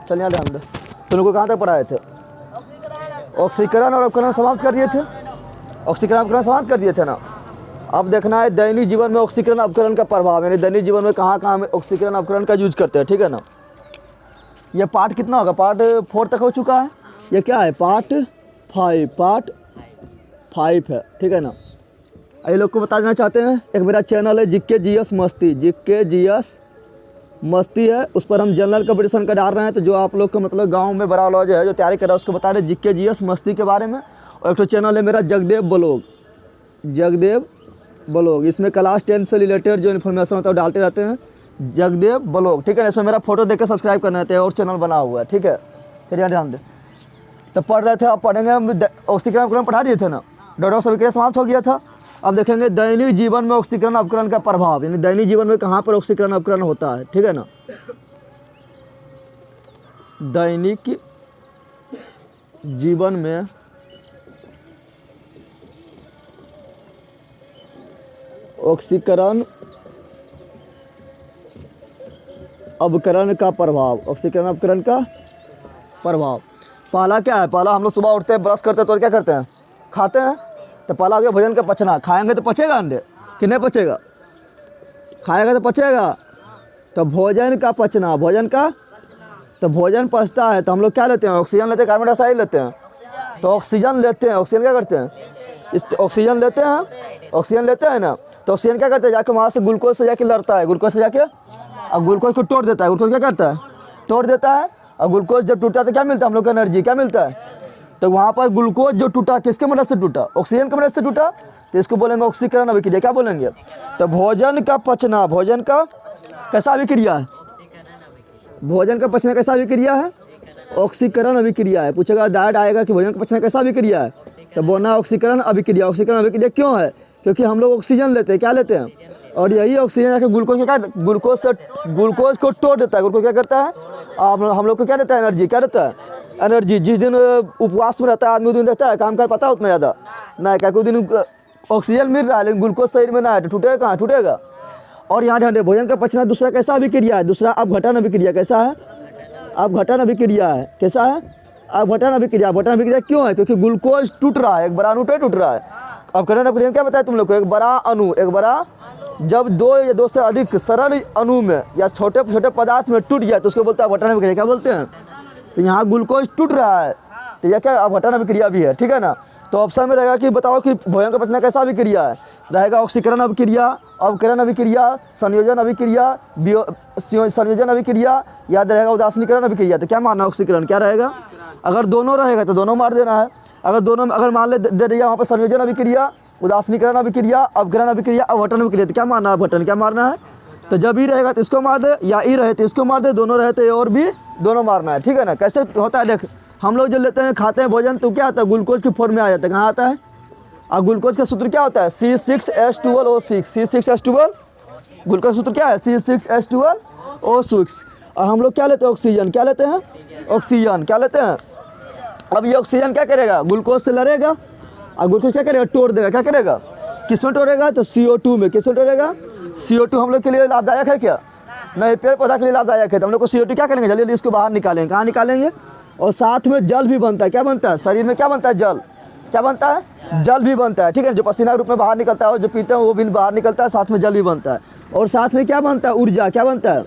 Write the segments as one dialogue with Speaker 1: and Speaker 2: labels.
Speaker 1: चल यहाँ ध्यान दे। तुम लोग को कहाँ तक पढ़ाए थे? ऑक्सीकरण और अपकरण समाप्त कर दिए थे। ऑक्सीकरण अपकरण समाप्त कर दिए थे ना। अब देखना है दैनिक जीवन में ऑक्सीकरण अपकरण का प्रभाव, यानी दैनिक जीवन में कहाँ कहाँ में ऑक्सीकरण अपकरण का यूज करते हैं, ठीक है ना। ये पार्ट कितना होगा? पार्ट 4 तक हो चुका है। ये क्या है? पार्ट 5 है, ठीक है ना। ये लोग को बता देना चाहते हैं, एक मेरा चैनल है जिक्के जीएस मस्ती, जिक्के जीएस मस्ती है, उस पर हम जनरल कंपटीशन का डाल रहे हैं। तो जो आप लोग का मतलब गांव में बड़ा वाला जो है जो तैयारी कर रहा है उसको बता रहे जिक्के जीएस मस्ती के बारे में। और एक तो चैनल है मेरा जगदेव ब्लॉग, इसमें क्लास 10 से रिलेटेड जो इन्फॉर्मेशन होता है वो डालते रहते हैं, जगदेव ब्लॉग, ठीक है। इसमें मेरा फोटो देख के सब्सक्राइब करना रहता है और चैनल बना हुआ है, ठीक है। चलिए ध्यान दे। तो पढ़ रहे थे, अब पढ़ेंगे हम ऑक्सीकरण पढ़ा दिए थे ना, डॉक्टर सभी समाप्त हो गया था। अब देखेंगे दैनिक जीवन में ऑक्सीकरण अपकरण का प्रभाव, यानी दैनिक जीवन में कहाँ पर ऑक्सीकरण अपकरण होता है, ठीक है ना। दैनिक जीवन में ऑक्सीकरण अपकरण का प्रभाव, ऑक्सीकरण अपकरण का प्रभाव। पहला क्या है? पहला हम लोग सुबह उठते हैं, ब्रश करते हैं तो क्या करते हैं? खाते हैं। तो पहला हो गया भोजन का पचना। खाएंगे तो पचेगा अंडे कि नहीं पचेगा? खाएगा तो पचेगा। तो भोजन का पचना, तो भोजन पचता है तो हम लोग क्या लेते हैं? ऑक्सीजन लेते हैं, कार्बन डाइऑक्साइड लेते हैं। तो ऑक्सीजन लेते हैं, ऑक्सीजन क्या करते हैं? ऑक्सीजन लेते हैं ना। तो ऑक्सीजन क्या करते हैं? जाके वहाँ से ग्लूकोज से जाके लड़ता है, ग्लूकोज से जाके और ग्लूकोज को तोड़ देता है। ग्लूकोज क्या करता है? तोड़ देता है। और ग्लूकोज जब टूटता है तो क्या मिलता है हम लोग को? एनर्जी। क्या मिलता है? तो वहाँ पर ग्लूकोज जो टूटा किसके मदद से टूटा? ऑक्सीजन की मदद से टूटा। तो इसको बोलेंगे ऑक्सीकरण अभिक्रिया। क्या बोलेंगे? तो भोजन का पचना, भोजन का कैसा अभिक्रिया है? भोजन का पचना कैसा अभिक्रिया है? ऑक्सीकरण अभिक्रिया है। पूछेगा डायरेक्ट आएगा कि भोजन का पचना कैसा अभिक्रिया है, तो बोलना ऑक्सीकरण अभिक्रिया। ऑक्सीकरण अभिक्रिया क्यों है? क्योंकि हम लोग ऑक्सीजन लेते हैं, क्या लेते हैं? और यही ऑक्सीजन जाकर ग्लूकोज को तोड़ देता है। ग्लूकोज क्या करता है? हम लोग को क्या देता है? एनर्जी। क्या देता है? एनर्जी। जिस दिन उपवास में रहता है आदमी उस दिन रहता है, काम कर पाता है उतना ज़्यादा नहीं, क्या उस दिन ऑक्सीजन मिल रहा है लेकिन ग्लूकोज शरीर में ना है तो टूटेगा कहाँ? टूटेगा। और यहाँ ध्यान दे, भोजन का पचना दूसरा कैसा अभिक्रिया है? दूसरा अपघटन अभिक्रिया। कैसा है? अपघटन अभिक्रिया है। कैसा है? अपघटन अभिक्रिया। अपघटन अभिक्रिया क्यों है? क्योंकि ग्लूकोज टूट रहा है, एक बड़ा अणु टूट रहा है। अपघटन अभिक्रिया क्या बताया तुम लोग को? एक बड़ा अणु, जब 2 या 2 से अधिक सरल अणु में या छोटे छोटे पदार्थ में टूट जाए तो उसको बोलते हैं अपघटन अभिक्रिया। क्या बोलते हैं? तो यहाँ ग्लूकोज टूट रहा है तो यह क्या अपघटन अभिक्रिया भी है, ठीक है ना। तो ऑप्शन में रहेगा कि बताओ कि भोजन का पचना कैसा अभिक्रिया है? रहेगा ऑक्सीकरण अभिक्रिया, अवकरण अभिक्रिया, संयोजन अभिक्रिया, संयोजन अभिक्रिया, याद रहेगा उदासीनीकरण अभिक्रिया। तो क्या मानना? ऑक्सीकरण। क्या रहेगा? अगर दोनों रहेगा तो दोनों मार देना है। अगर मान ले दे दिया वहाँ पर संयोजन अभिक्रिया, उदासीनीकरण अभिक्रिया, अवकरण अभिक्रिया, अवघटन अभिक्रिया, तो क्या मानना है? अवघटन। क्या मारना है? तो जब ई रहेगा तो इसको मार दे, या ई रहे तो इसको मार दे, दोनों रहे तो और भी दोनों मारना है, ठीक है ना। कैसे होता है देख, हम लोग जो लेते हैं खाते हैं भोजन तो क्या आता है? ग्लूकोज की फॉर्म में आ जाता है। कहाँ आता है? और ग्लूकोज का सूत्र क्या होता है? C6H12O6। C6H12 ग्लूकोज सूत्र क्या है? C6H12O6। और हम लोग क्या लेते हैं? ऑक्सीजन। क्या लेते हैं? ऑक्सीजन। क्या लेते हैं? अब ये ऑक्सीजन क्या करेगा? ग्लूकोज से लड़ेगा और ग्लूकोज क्या करेगा? तोड़ देगा। क्या करेगा? किस में तोड़ेगा? तो CO2 में। किस में तोड़ेगा? CO2 हम लोग के लिए लाभदायक है क्या? नहीं, पेड़ पौधा के लिए लाभदायक है। तो हम लोग को CO2 क्या करेंगे? जल्दी जल्दी इसको बाहर निकालेंगे। कहाँ निकालेंगे? और साथ में जल भी बनता है। क्या बनता है? शरीर में क्या बनता है? जल। क्या बनता है? जल भी बनता है, ठीक है। जो पसीना के रूप में बाहर निकलता है और जो पीते हैं वो भी बाहर निकलता है, साथ में जल भी बनता है। और साथ में क्या बनता है? ऊर्जा। क्या बनता है?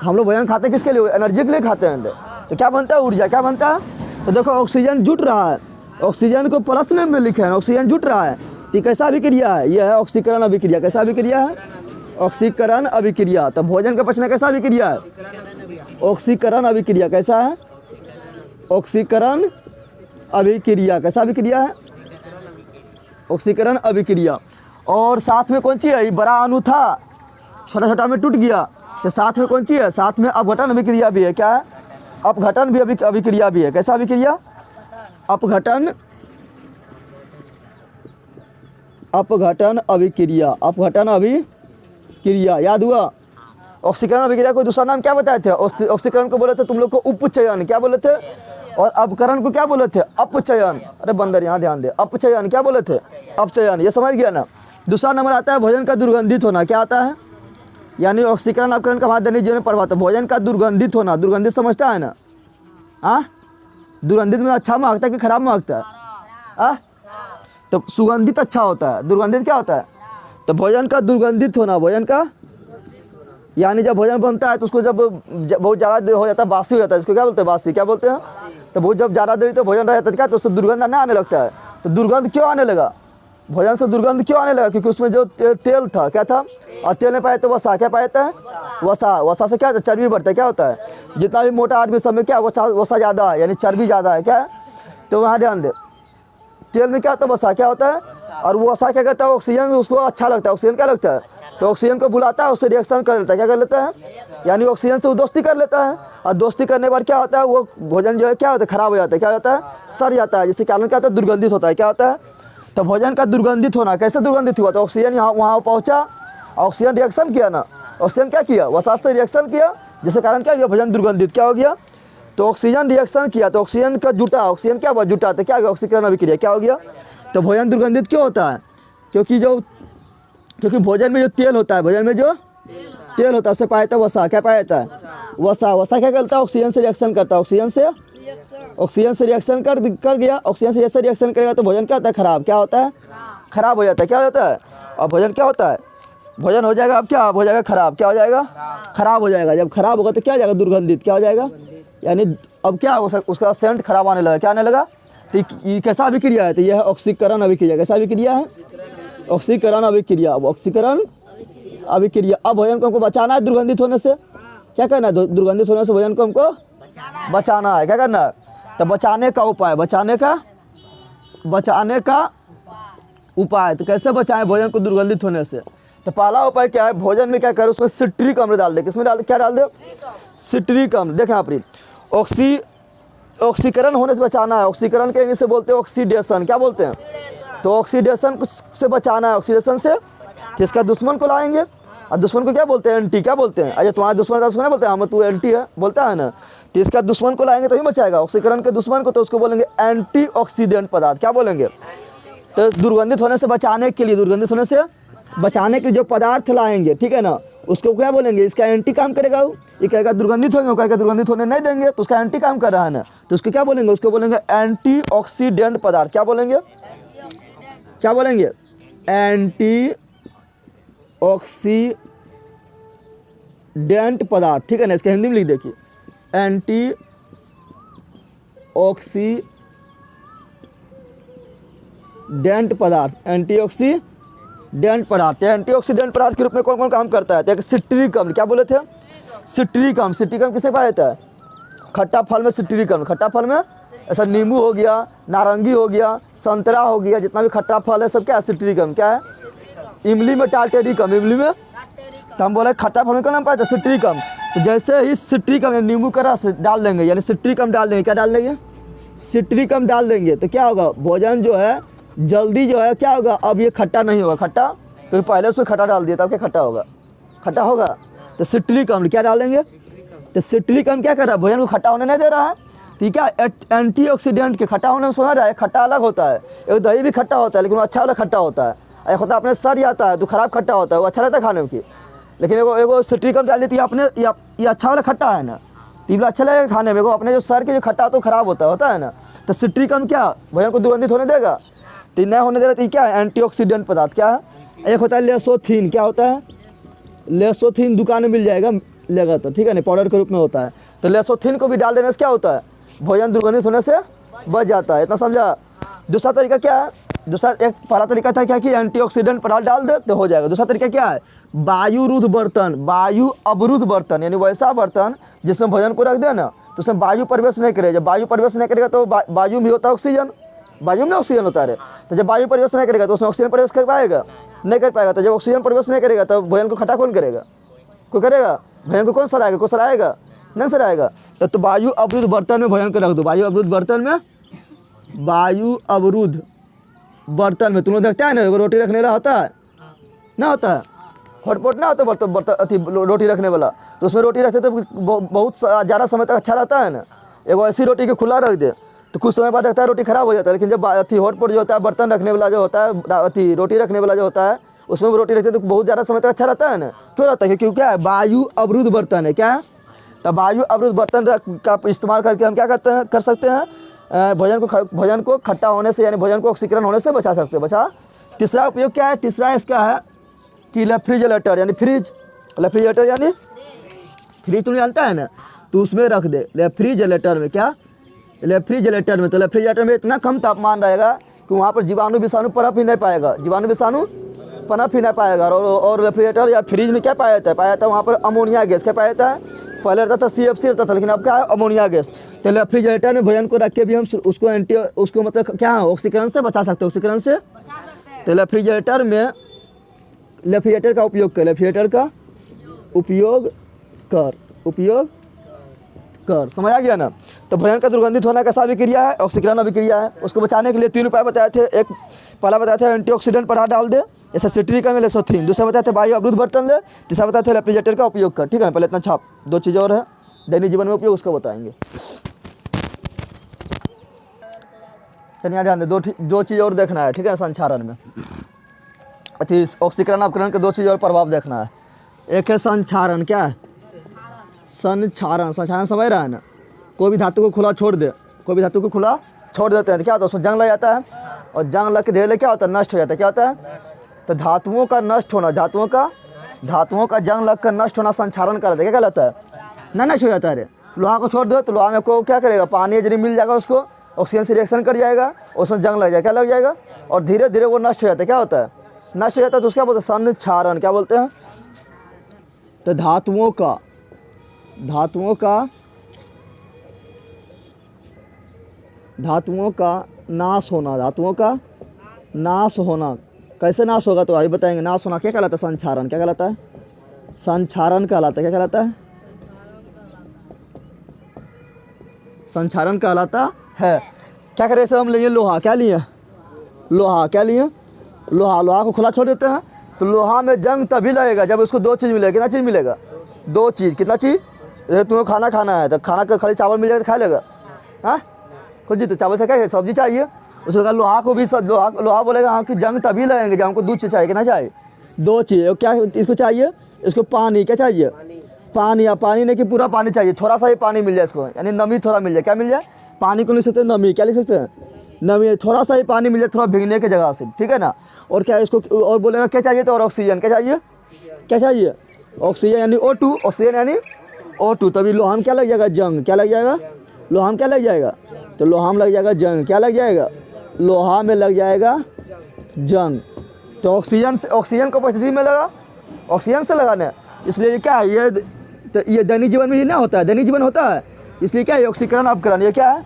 Speaker 1: हम लोग भोजन खाते हैं किसके लिए? एनर्जी के लिए खाते हैं। तो क्या बनता है? ऊर्जा। क्या बनता है? तो देखो ऑक्सीजन जुट रहा है, ऑक्सीजन को प्लस में लिखे हैं, ऑक्सीजन जुट रहा है। तो कैसा अभिक्रिया है? यह है ऑक्सीकरण अभिक्रिया। कैसा अभिक्रिया है? ऑक्सीकरण अभिक्रिया। तो भोजन का पचना कैसा अभिक्रिया है? ऑक्सीकरण अभिक्रिया। कैसा है? ऑक्सीकरण अभिक्रिया। कैसा अभिक्रिया है? ऑक्सीकरण अभिक्रिया। और साथ में कौन सी है? बड़ा अणु था, छोटा छोटा में टूट गया, तो साथ में कौन सी है? साथ में अपघटन अभिक्रिया भी है। क्या है? अपघटन भी अभिक्रिया भी है। कैसा अभिक्रिया? अपघटन अभिक्रिया। अपघटन अभिक्रिया। याद हुआ? ऑक्सीकरण अभिक्रिया को दूसरा नाम क्या बताए थे? ऑक्सीकरण को बोले थे तुम लोग को उपचयन। क्या बोले थे? और अपकरण को क्या बोले थे? अपचयन। अरे बंदर यहाँ ध्यान दे, अपचयन। क्या बोले थे? अपचयन। ये समझ गया ना। दूसरा नंबर आता है भोजन का दुर्गंधित होना। क्या आता है? यानी ऑक्सीकरण अपकरण का हमारे दैनिक जीवन में प्रभाव है। भोजन का दुर्गंधित होना। दुर्गंधित समझता है ना? हाँ, दुर्गंधित में अच्छा महकता है कि खराब महकता है? हाँ, तो सुगंधित अच्छा होता है, दुर्गंधित क्या होता है? तो भोजन का दुर्गंधित होना, भोजन का यानी जब भोजन बनता है तो उसको जब बहुत ज़्यादा हो जाता है, बासी हो जाता है, इसको क्या बोलते हैं? बासी। क्या बोलते हैं? तो बहुत जब ज़्यादा देरी तो भोजन रह जाता है क्या, तो उससे दुर्गंध ना आने लगता है। तो दुर्गंध क्यों आने लगा? भोजन से दुर्गंध क्यों आने लगा? क्योंकि उसमें जो तेल था, क्या था? और तेल में पाए तो वसा, क्या पाया था? वसा। वसा से क्या होता है? चर्बी बढ़ता है। क्या होता है? जितना भी मोटा आदमी सब में क्या वसा ज़्यादा है, यानी चर्बी ज़्यादा है। क्या है? तो वहाँ ध्यान दे, तेल में क्या होता है? वसा। क्या होता है? और वो वसा क्या करता है? ऑक्सीजन उसको अच्छा लगता है। ऑक्सीजन क्या लगता है? तो ऑक्सीजन को बुलाता है, उससे रिएक्शन कर लेता है। क्या कर लेता है? यानी ऑक्सीजन से वो दोस्ती कर लेता है, और दोस्ती करने के बाद क्या होता है? वो भोजन जो है क्या होता है? खराब हो जाता है। क्या होता है? सड़ जाता है, जिसके कारण क्या होता है? दुर्गंधित होता है। क्या होता है? तो भोजन का दुर्गंधित होना कैसे दुर्गंधित हुआ? तो ऑक्सीजन यहाँ वहाँ पहुँचा, ऑक्सीजन रिएक्शन किया ना, ऑक्सीजन क्या किया? वसा से रिएक्शन किया, जिसके कारण क्या किया? भोजन दुर्गंधित क्या हो गया? तो ऑक्सीजन रिएक्शन किया तो ऑक्सीजन का जुटा, ऑक्सीजन क्या हुआ? जुटा, तो क्या हो गया? ऑक्सीकरण अभिक्रिया। क्या हो गया? तो भोजन दुर्गंधित क्यों होता है? क्योंकि भोजन में जो तेल होता है, भोजन में जो तेल होता है उससे पाया जाता है वसा। क्या पाया जाता है? वसा। वसा क्या करता है? ऑक्सीजन से रिएक्शन करता है। ऑक्सीजन से रिएक्शन कर गया। ऑक्सीजन से जैसे रिएक्शन करेगा तो भोजन क्या होता है? खराब। क्या होता है? खराब हो जाता है। क्या हो जाता है? और भोजन क्या होता है? भोजन हो जाएगा, अब क्या हो जाएगा? खराब। क्या हो जाएगा? खराब हो जाएगा। जब खराब होगा तो क्या हो जाएगा? दुर्गंधित। क्या हो जाएगा? यानी अब क्या होगा? उसका सेंट खराब आने लगा। क्या आने लगा? तो ये कैसा अभिक्रिया है? तो यह है ऑक्सीकरण अभिक्रिया। कैसा अभिक्रिया है? ऑक्सीकरण अभिक्रिया। अब ऑक्सीकरण अभिक्रिया। अब भोजन को हमको बचाना है दुर्गंधित होने से। क्या करना है? दुर्गंधित होने से भोजन को हमको बचाना है। क्या करना है? तो बचाने का उपाय, बचाने का उपाय। तो कैसे बचाएं भोजन को दुर्गंधित होने से? तो पहला उपाय क्या है? भोजन में क्या करें? उसमें सिट्रिक अम्ल डाल दे। किसमें डाल दे? क्या डाल दे? सिट्रिक अम्ल। देखें यहाँ पर ऑक्सीकरण होने से बचाना है। ऑक्सीकरण के इंग्लिश से बोलते हैं ऑक्सीडेशन। क्या बोलते हैं? तो ऑक्सीडेशन से बचाना है। ऑक्सीडेशन से जिसका दुश्मन को लाएंगे, और दुश्मन को क्या बोलते हैं? एंटी। क्या बोलते हैं? अरे तुम्हारा दुश्मन था, उसको बोलते हैं हम तू एंटी है, बोलता है ना। तो इसका दुश्मन को लाएंगे तभी बचाएगा। ऑक्सीकरण के दुश्मन को तो उसको बोलेंगे एंटी ऑक्सीडेंट पदार्थ। क्या बोलेंगे? तो दुर्गंधित होने से बचाने के लिए, दुर्गंधित होने से बचाने के जो पदार्थ लाएंगे, ठीक है ना, उसको क्या बोलेंगे? इसका एंटी काम करेगा। ये कहेगा दुर्गंधित होंगे, वो कहेगा दुर्गंधित होने नहीं देंगे, तो उसका एंटी काम कर रहा है ना, तो उसको क्या बोलेंगे? उसको बोलेंगे एंटी ऑक्सीडेंट पदार्थ। क्या बोलेंगे? क्या बोलेंगे? एंटी ऑक्सीडेंट पदार्थ। ठीक है ना, इसके हिंदी में लिख देखिए, एंटी ऑक्सीडेंट पदार्थ। एंटीऑक्सीडेंट पदार्थ। एंटीऑक्सीडेंट पदार्थ के रूप में कौन कौन काम करता है? तो एक सिट्रिक अम्ल। क्या बोले थे? सिट्रिक अम्ल। सिट्रिक अम्ल किसे पाया जाता है? खट्टा फल में सिट्रिक अम्ल। खट्टा फल में ऐसा नींबू हो गया, नारंगी हो गया, संतरा हो गया, जितना भी खट्टा फल है सब क्या है? सिट्रिक अम्ल। क्या है? इमली में टार्टेरिक अम्ल। इमली में तो हम बोले खट्टा फल में क्या नाम पाया था? सिट्रिक अम्ल। तो जैसे ही सिट्रिक अम्ल नींबू का रस डाल देंगे, यानी सिट्रिक अम्ल डाल देंगे, क्या डाल देंगे? सिट्रिक अम्ल डाल देंगे, तो क्या होगा? भोजन जो है जल्दी जो है क्या होगा? अब ये खट्टा नहीं होगा। खट्टा क्योंकि पहले उसमें खट्टा डाल दिया था, अब क्या खट्टा होगा? खट्टा होगा। तो सिट्रिक अम्ल क्या डालेंगे? तो सिट्रिक अम्ल क्या कर रहा है? भोजन को खट्टा होने नहीं दे रहा है। तो क्या एंटीऑक्सीडेंट के खट्टा होने में समझ रहा है? खट्टा अलग होता है। एक दही भी खट्टा होता है, लेकिन वो अच्छा वाला खट्टा होता है। एक होता है अपने सर आता है तो खराब खट्टा होता है, वो अच्छा रहता है खाने में की। लेकिन एगो सिट्रिक अम्ल डाल देती है अपने, ये अच्छा वाला खट्टा है ना, तो ये अच्छा लगेगा खाने में। अपने जो सर के जो खट्टा तो खराब होता है ना। तो सिट्रिक अम्ल क्या भोजन को दुर्गंधित होने देगा? तो नहीं होने दे रहा। तो क्या है? एंटीऑक्सीडेंट पदार्थ। क्या है? एक होता है लेसोथिन। क्या होता है? लेसोथिन दुकान में मिल जाएगा, लेगा तो ठीक है ना, पाउडर के रूप में होता है। तो लेसोथिन को भी डाल देने से क्या होता है? भोजन दुर्गंधित होने से बच जाता है। इतना समझा? दूसरा तरीका क्या है? एक पहला तरीका था क्या कि एंटीऑक्सीडेंट पदार्थ डाल दे तो हो जाएगा। दूसरा तरीका क्या है? वायुरुद्ध बर्तन। वायु अवरुद्ध बर्तन, यानी वैसा बर्तन जिसमें भोजन को रख दे ना तो उसमें वायु प्रवेश नहीं करेगा। जब वायु प्रवेश नहीं करेगा तो वायु में होता है ऑक्सीजन, वायु में ऑक्सीजन होता है। तो जब वायु प्रवेश नहीं करेगा तो उसमें ऑक्सीजन प्रवेश कर पाएगा? नहीं कर पाएगा। तो जब ऑक्सीजन प्रवेश नहीं करेगा तो भोजन को खट्टा कौन करेगा? कोई करेगा? भोजन को कौन सराएगा? कोई सराएगा नहीं, सराएगा। तो वायु अवरुद्ध बर्तन में भोजन को रख दो। वायु अवरुद्ध बर्तन में, वायु अवरुद्ध बर्तन में तुम लोग देखते हैं ना, रोटी रखने वाला होता है ना, होता है हॉटपॉट ना होता है बर्तन अथी रोटी रखने वाला, तो उसमें रोटी रखते तो बहुत ज़्यादा समय तक अच्छा रहता है ना। एगो ऐसी रोटी को खुला रख दे तो कुछ समय बाद रखता है रोटी खराब हो जाता है। लेकिन जब अथी हॉटपॉट जो होता है बर्तन रखने वाला जो होता है, अथी रोटी रखने वाला जो होता है, उसमें रोटी रखते तो बहुत ज़्यादा समय तक अच्छा रहता है ना। क्यों रहता है? क्योंकि क्या है? वायु अवरुद्ध बर्तन है। क्या है? तो वायु अवरुद्ध बर्तन का इस्तेमाल करके हम क्या कर सकते हैं, भोजन को खट्टा होने से यानी भोजन को ऑक्सीकरण होने से बचा सकते हैं। बचा। तीसरा उपयोग क्या है, तीसरा इसका है कि रेफ्रिजरेटर यानी फ्रिज, रेफ्रिजरेटर यानी फ्रिज तुम जानता है ना, तो उसमें रख दे रेफ्रिजरेटर में। क्या, रेफ्रिजरेटर में। तो रेफ्रिजरेटर में इतना कम तापमान रहेगा कि वहाँ पर जीवाणु विषाणु पनप ही नहीं पाएगा, जीवाणु विषाणु पनप ही नहीं पाएगा। और रेफ्रिजरेटर या फ्रिज में क्या पाया जाता है, पाया जाता है वहाँ पर अमोनिया गैस। क्या पाया जाता है, पहले रहता था CFC रहता था, लेकिन अब क्या है, अमोनिया गैस। तो रेफ्रिजरेटर में भोजन को रख के भी हम उसको मतलब क्या है, ऑक्सीकरण से बचा सकते हैं, ऑक्सीकरण से। तो रेफ्रिजरेटर में रेफ्रिजरेटर का उपयोग कर, रेफ्रिजरेटर का उपयोग कर, समझ आ गया ना। तो भोजन का दुर्गंधित होना कैसा अभिक्रिया है, ऑक्सीकरण अभिक्रिया है। उसको बचाने के लिए 3 उपाय बताए थे। एक पहला बताया था एंटीऑक्सीडेंट पदार्थ डाल दे, जैसे सिट्रिक एसिड, लेसोथिन। दूसरा बताया था वायु अवरुद्ध बर्तन ले। तीसरा बताया था रेफ्रिजरेटर का उपयोग कर। ठीक है, पहले इतना छाप। 2 चीज़ और है दैनिक जीवन में उपयोग, उसको बताएंगे। चलिए ध्यान दे, 2 चीज़ और देखना है। ठीक है, संचारण में अति ऑक्सीकरण अपकरण के 2 चीज़ और प्रभाव देखना है। एक है संचारण। क्या है, संचारण समझ रहा है ना। कोई भी धातु को खुला छोड़ दे, कोई भी धातु को खुला छोड़ देते हैं तो क्या होता है, उसमें जंग लग जाता है, और जंग लग के धीरे क्या होता है, नष्ट हो जाता है। क्या होता है, तो धातुओं का नष्ट होना, धातुओं का जंग लग कर नष्ट होना संचारण कहलाता है। क्या कहलाता है, ना नष्ट हो जाता है। लोहा को छोड़ दो तो लोहा में को क्या करेगा, पानी यदि मिल जाएगा उसको, ऑक्सीजन से रिएक्शन कर जाएगा, उसमें जंग लग जाएगा। क्या लग जाएगा, और धीरे धीरे वो नष्ट हो जाता है। क्या होता है, नष्ट हो जाता है। तो उसको क्या बोलते हैं, संचारण। क्या बोलते हैं, तो धातुओं का नाश होना, धातुओं का नाश होना। कैसे नाश होगा तो अभी बताएंगे। नाश होना क्या कहलाता है, संचारण। क्या कहलाता है, संचारण कहलाता है। क्या कहलाता है, संचारण कहलाता है। क्या करें, हम लिए लोहा। क्या लिए, लोहा। क्या लिए, लोहा को खुला छोड़ देते हैं तो लोहा में जंग तभी लगेगा जब उसको 2 चीज़ मिलेगा। कितना चीज़ मिलेगा, 2 चीज़। कितना चीज़, जैसे तुम्हें खाना है तो खाना का खाली चावल मिल जाएगा तो खा लेगा, हाँ कुछ जी। तो चावल से क्या है, सब्जी चाहिए। उसके बाद लोहा को भी लोहा बोलेगा हाँ कि जंग तभी लगेंगे जब हमको 2 चीज़ चाहिए। कितना चाहिए, 2 चीज़। क्या इसको चाहिए, इसको पानी। क्या चाहिए, पानी। या पानी नहीं कि पूरा पानी चाहिए, थोड़ा सा ही पानी मिल जाए इसको, यानी नमी थोड़ा मिल जाए। क्या मिल जाए, पानी को लिख सकते हैं नमी। क्या लिख सकते हैं, नमी। थोड़ा सा ही पानी मिल जाए, थोड़ा भीगने की जगह से। ठीक है ना। और क्या इसको और बोलेगा क्या चाहिए, तो और ऑक्सीजन। क्या चाहिए, क्या चाहिए, ऑक्सीजन यानी O2, ऑक्सीजन यानी O2। तभी लोहा में क्या लग जाएगा, जंग। क्या लग जाएगा, लोहा में क्या लग जाएगा, तो लोहा में लग जाएगा जंग। क्या लग जाएगा, लोहा में लग जाएगा जंग। तो ऑक्सीजन को परिस्थिति में लगा, ऑक्सीजन से लगाना है। इसलिए क्या है ये, तो ये दैनिक जीवन में ही ना होता है, दैनिक जीवन होता है। इसलिए क्या है, ऑक्सीकरण अपकरण। ये क्या है,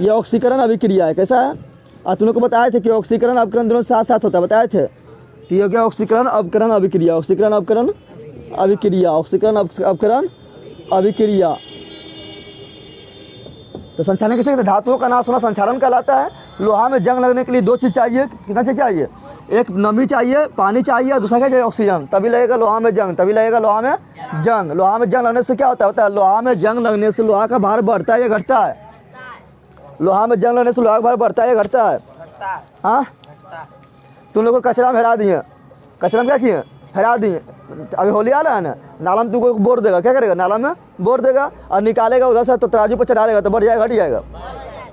Speaker 1: ये ऑक्सीकरण अभिक्रिया है। कैसा है, और तुम लोग को बताए थे कि ऑक्सीकरण अपकरण दोनों साथ साथ होता है, बताए थे। तो ये क्या, ऑक्सीकरण अपकरण अभिक्रिया, ऑक्सीकरण अपकरण अभिक्रिया, ऑक्सीकरण अपकरण अभिक्रिया। तो संचालन कैसे कहते हैं, धातुओं का नाश होना संचारण कहलाता है। लोहा में जंग लगने के लिए 2 चीज़ चाहिए। कितना चीज़ चाहिए, एक नमी चाहिए, पानी चाहिए, और दूसरा क्या चाहिए, ऑक्सीजन। तभी लगेगा लोहा में जंग, तभी लगेगा लोहा में जंग। लोहा में जंग लगने से क्या होता है, लोहा में जंग लगने से लोहा का भार बढ़ता है या घटता है, लोहा में जंग लगने से लोहा का भार बढ़ता है या घटता है, हाँ। तुम लोग को कचरा में हरा दिए, कचरा में क्या किए, हरा दिए। अभी होली आ रहा है ना, नाला में तुमको बोर देगा। क्या करेगा, नाला में बोर देगा और निकालेगा उधर से, तो तराजू पर चढ़ा लेगा तो बढ़ जाएगा, घट जाएगा।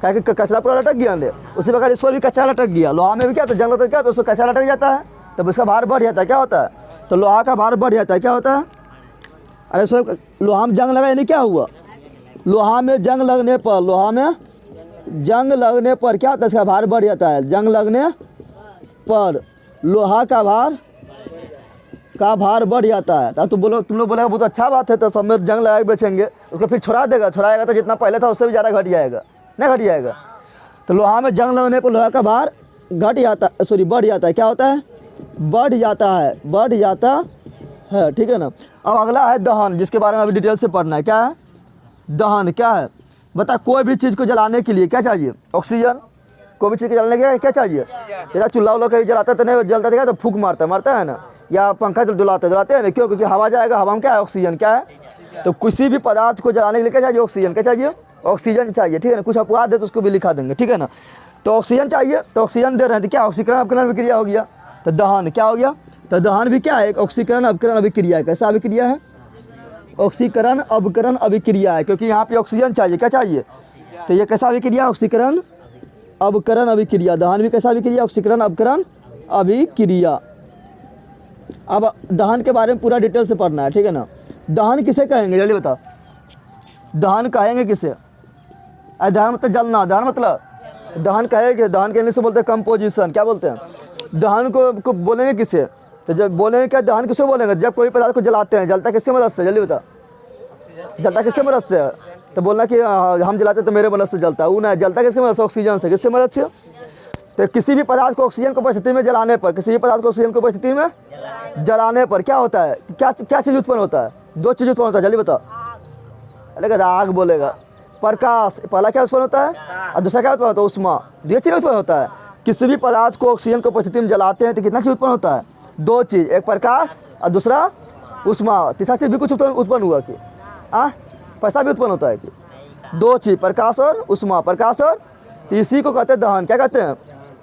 Speaker 1: क्या कि कचरा पूरा लटक गया अंदर। उसी प्रकार इस पर भी कचरा लटक गया। लोहा में भी क्या, तो जंग लगता है क्या, तो उसमें कचरा लटक जाता है, तब उसका भार बढ़ जाता है। क्या होता है, तो लोहा का भार बढ़ जाता है। क्या होता है, अरे सो लोहा में जंग लगा यानी क्या हुआ, लोहा में जंग लगने पर, लोहा में जंग लगने पर क्या होता है, इसका भार बढ़ जाता है। जंग लगने पर लोहा का भार बढ़ जाता है। तब तो बोलो, तुम लोग बोलेगा बहुत अच्छा बात है, तो सब में जंग लगा के बेचेंगे। उसको फिर छुड़ाएगा तो जितना पहले था उससे भी ज़्यादा घट जाएगा, नहीं घट जाएगा। तो लोहा में जंग लगने पर लोहा का भार बढ़ जाता है। क्या होता है, बढ़ जाता है। ठीक है ना। अब अगला है दहन, जिसके बारे में अभी डिटेल से पढ़ना है। क्या है, दहन क्या है, बता। कोई भी चीज़ को जलाने के लिए क्या चाहिए, ऑक्सीजन। कोई भी चीज़ को जलाने के लिए क्या चाहिए, जैसा चूल्हा उल्हा कहीं जलाता तो नहीं जलता था, तो फूंक मारता है ना, या पंखा डुलाते हैं ना, क्यों, क्योंकि हवा जाएगा, हवा में क्या है, ऑक्सीजन। क्या है, तो किसी भी पदार्थ को जलाने के लिए क्या चाहिए, ऑक्सीजन। क्या चाहिए, ऑक्सीजन चाहिए। ठीक है ना। कुछ अपवाद है तो उसको भी लिखा देंगे। ठीक है ना। तो ऑक्सीजन चाहिए, तो ऑक्सीजन दे रहे हैं, तो क्या ऑक्सीकरण अपकरण अभिक्रिया हो गया। तो दहन क्या हो गया, तो दहन भी क्या है, एक ऑक्सीकरण अपकरण अभिक्रिया है। कैसा अभिक्रिया है, ऑक्सीकरण अवकरण अभिक्रिया है, क्योंकि यहाँ पे ऑक्सीजन चाहिए। क्या चाहिए? तो ये कैसा अभिक्रिया? ऑक्सीकरण अवकरण अभिक्रिया। दहन भी कैसा अभिक्रिया? ऑक्सीकरण अवकरण अभिक्रिया। अब दहन के बारे में पूरा डिटेल से पढ़ना है, ठीक है ना। दहन किसे कहेंगे जल्दी बताओ? दहन कहेंगे किसे? दहन मतलब जलना। दहन मतलब दहन कहेंगे, दहन के इंग्लिश से बोलते हैं कंपोजिशन। क्या बोलते हैं? दहन को बोलेंगे किसे? तो जब बोलेंगे क्या दहन किसे बोलेंगे? जब कोई पदार्थ को जलाते हैं। जलता किसके मदद से? जल्दी बता। जलता किसके मदद से? तो बोलना कि हम जलाते तो मेरे मदद से जलता है, वो ना। जलता किसके मदद से? ऑक्सीजन से। किससे मदद से? तो किसी भी पदार्थ को ऑक्सीजन की उपस्थिति में जलाने पर, किसी भी पदार्थ को ऑक्सीजन की उपस्थिति में जलाने पर क्या होता है? क्या क्या चीज़ उत्पन्न होता है? दो चीज़ उत्पन्न होता है। जल्दी बताओ। अरे आग बोलेगा। प्रकाश, पहला क्या उत्पन्न होता है और दूसरा क्या उत्पन्न होता है? उष्मा। दो चीज़ उत्पन्न होता है। किसी भी पदार्थ को ऑक्सीजन की उपस्थिति में जलाते हैं तो कितना चीज़ उत्पन्न होता है? दो चीज़, एक प्रकाश और दूसरा उष्मा। तीसरा चीज़ भी कुछ उत्पन्न हुआ कि पैसा भी उत्पन्न होता है कि? दो चीज़, प्रकाश और उष्मा। प्रकाश और, तो इसी को कहते हैं दहन। क्या कहते हैं?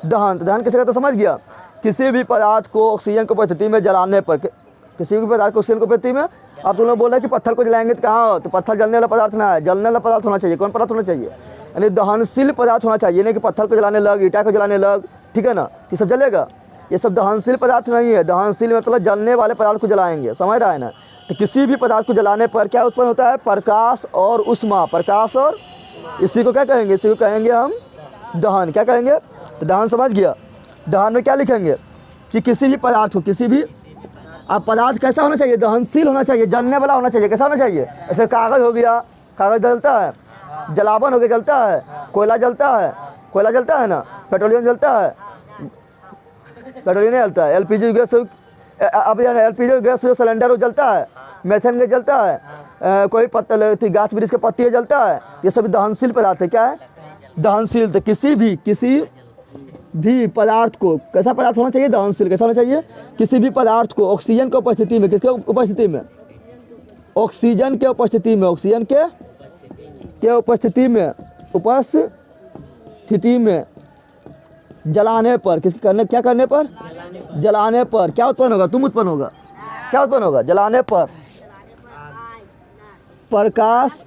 Speaker 1: दहन। तो दहन किसे कहते हैं समझ गया? किसी भी पदार्थ को ऑक्सीजन की उपस्थिति में जलाने पर, किसी भी पदार्थ को ऑक्सीजन की उपस्थिति में। आप तुम लोग बोल रहे हैं कि पत्थर को जलाएंगे तो कहाँ हो? तो पत्थर जलने वाला पदार्थ ना है, जलने वाला पदार्थ होना चाहिए। कौन पदार्थ होना चाहिए? यानी दहनशील पदार्थ होना चाहिए, नहीं कि पत्थर को जलाने लग, ईटा को जलाने लग, ठीक है ना, ये सब जलेगा। ये सब दहनशील पदार्थ नहीं है। दहनशील मतलब जलने वाले पदार्थ को जलाएंगे, समझ रहा है ना। तो किसी भी पदार्थ को जलाने पर क्या उत्पन्न होता है? प्रकाश और उष्मा। प्रकाश और, इसी को क्या कहेंगे? इसी को कहेंगे हम दहन। क्या कहेंगे? तो दहन समझ गया। दहन में क्या लिखेंगे कि किसी भी पदार्थ को, किसी भी, अब पदार्थ कैसा होना चाहिए? दहनशील होना चाहिए, जलने वाला होना चाहिए। कैसा होना चाहिए? ऐसे कागज़ हो गया, कागज़ जलता है। जलावन हो गया, जलता है। कोयला जलता है, कोयला जलता है ना। पेट्रोलियम जलता है, पेट्रोलियम नहीं जलता है। एलपीजी गैस, अब एलपीजी गैस जो सिलेंडर वो जलता है। मेथेन गैस जलता है। कोई पत्ता गाछ वृक्ष के पत्ती जलता है। ये सब दहनशील पदार्थ है। क्या है? दहनशील। तो किसी भी पदार्थ को, कैसा पदार्थ होना चाहिए? दहनशील। कैसा होना चाहिए? किसी भी पदार्थ को ऑक्सीजन की उपस्थिति में, किसके उपस्थिति में? ऑक्सीजन के उपस्थिति में, ऑक्सीजन के उपस्थिति में जलाने पर, क्या करने पर? जलाने पर क्या उत्पन्न होगा? तुम उत्पन्न होगा। क्या उत्पन्न होगा? जलाने पर प्रकाश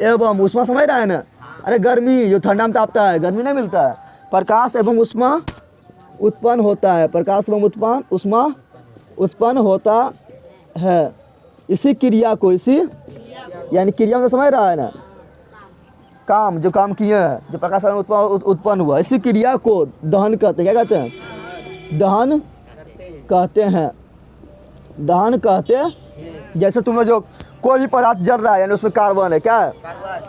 Speaker 1: एवं उष्मा। समझ रहा है ना? अरे गर्मी, जो ठंडा में तापता है, गर्मी नहीं मिलता है। प्रकाश एवं उष्मा उत्पन्न होता है। प्रकाश एवं उष्मा उत्पन्न होता है। इसी क्रिया को, इसी यानी क्रिया में समझ रहा है ना, काम जो काम किए हैं, जो प्रकाश एवं उत्पन्न हुआ, इसी क्रिया को दहन कहते हैं। क्या कहते हैं? दहन कहते हैं। दहन कहते हैं। जैसे तुम्हें जो कोई भी पदार्थ जल रहा है यानी उसमें कार्बन है। क्या है?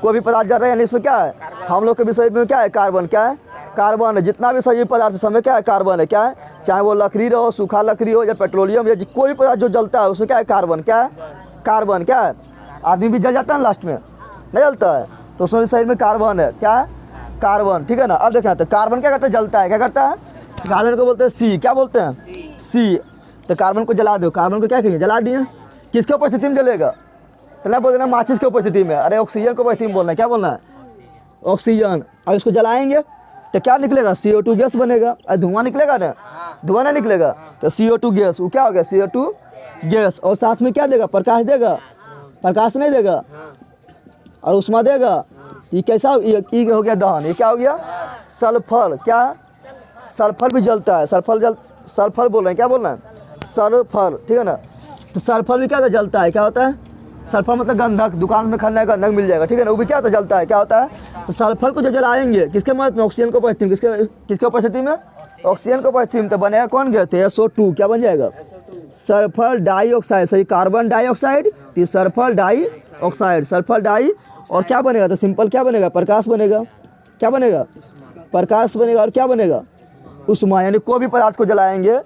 Speaker 1: कोई भी पदार्थ जल रहा है यानी इसमें क्या है? हम लोग के विषय में क्या है? कार्बन। क्या है? कार्बन है। जितना भी सजीव पदार्थ है समय क्या है? कार्बन है। क्या है? चाहे वो लकड़ी हो, सूखा लकड़ी हो, या पेट्रोलियम, या कोई भी पदार्थ जो जलता है उसमें क्या है? कार्बन। क्या है? कार्बन। क्या है? आदमी भी जल जाता है लास्ट में, नहीं जलता है, तो उसमें भी शरीर में कार्बन है। क्या है? कार्बन, ठीक है ना। अब देखें तो कार्बन क्या करता है? जलता है। क्या करता है? कार्बन को बोलते हैं सी। क्या बोलते हैं? सी। तो कार्बन को जला दो। कार्बन को क्या कहेंगे? जला दिए। किसके उपस्थिति में जलेगा? तो ना बोल देना माचिस की उपस्थिति में। अरे ऑक्सीजन की उपस्थिति में बोलना है। क्या बोलना है? ऑक्सीजन। अब इसको जलाएंगे तो क्या निकलेगा? CO2 गैस बनेगा। और धुआं निकलेगा ना, धुआं नहीं निकलेगा तो CO2 गैस। वो क्या हो गया? CO2 gas. और साथ में क्या देगा? प्रकाश देगा। प्रकाश नहीं देगा और उष्मा देगा। ये कैसा? ये हो गया दहन। ये क्या हो गया? सल्फर। क्या? सल्फर भी जलता है। सल्फर बोल रहे हैं। क्या बोल रहे हैं? सल्फर, ठीक है ना। तो सल्फर भी क्या होता है? जलता है। क्या होता है? सल्फर मतलब गंधक। दुकान में खरीदने का गंधक मिल जाएगा, ठीक है ना। वो भी क्या होता है? जलता है। क्या होता है? तो सल्फर को जब जलाएंगे किसके मदद में? ऑक्सीजन को उपस्थिति में। किसके उपस्थिति में? ऑक्सीजन को उपस्थिति में। तो बनेगा कौन गया? SO2। क्या बन जाएगा? Sulphur dioxide. सही, कार्बन डाइऑक्साइड, तो सल्फर डाइऑक्साइड। सल्फर डाई, और क्या बनेगा? तो सिंपल क्या बनेगा? प्रकाश बनेगा। क्या बनेगा? प्रकाश बनेगा। और क्या बनेगा? उष्मा। यानी कोई भी पदार्थ को जलाएंगे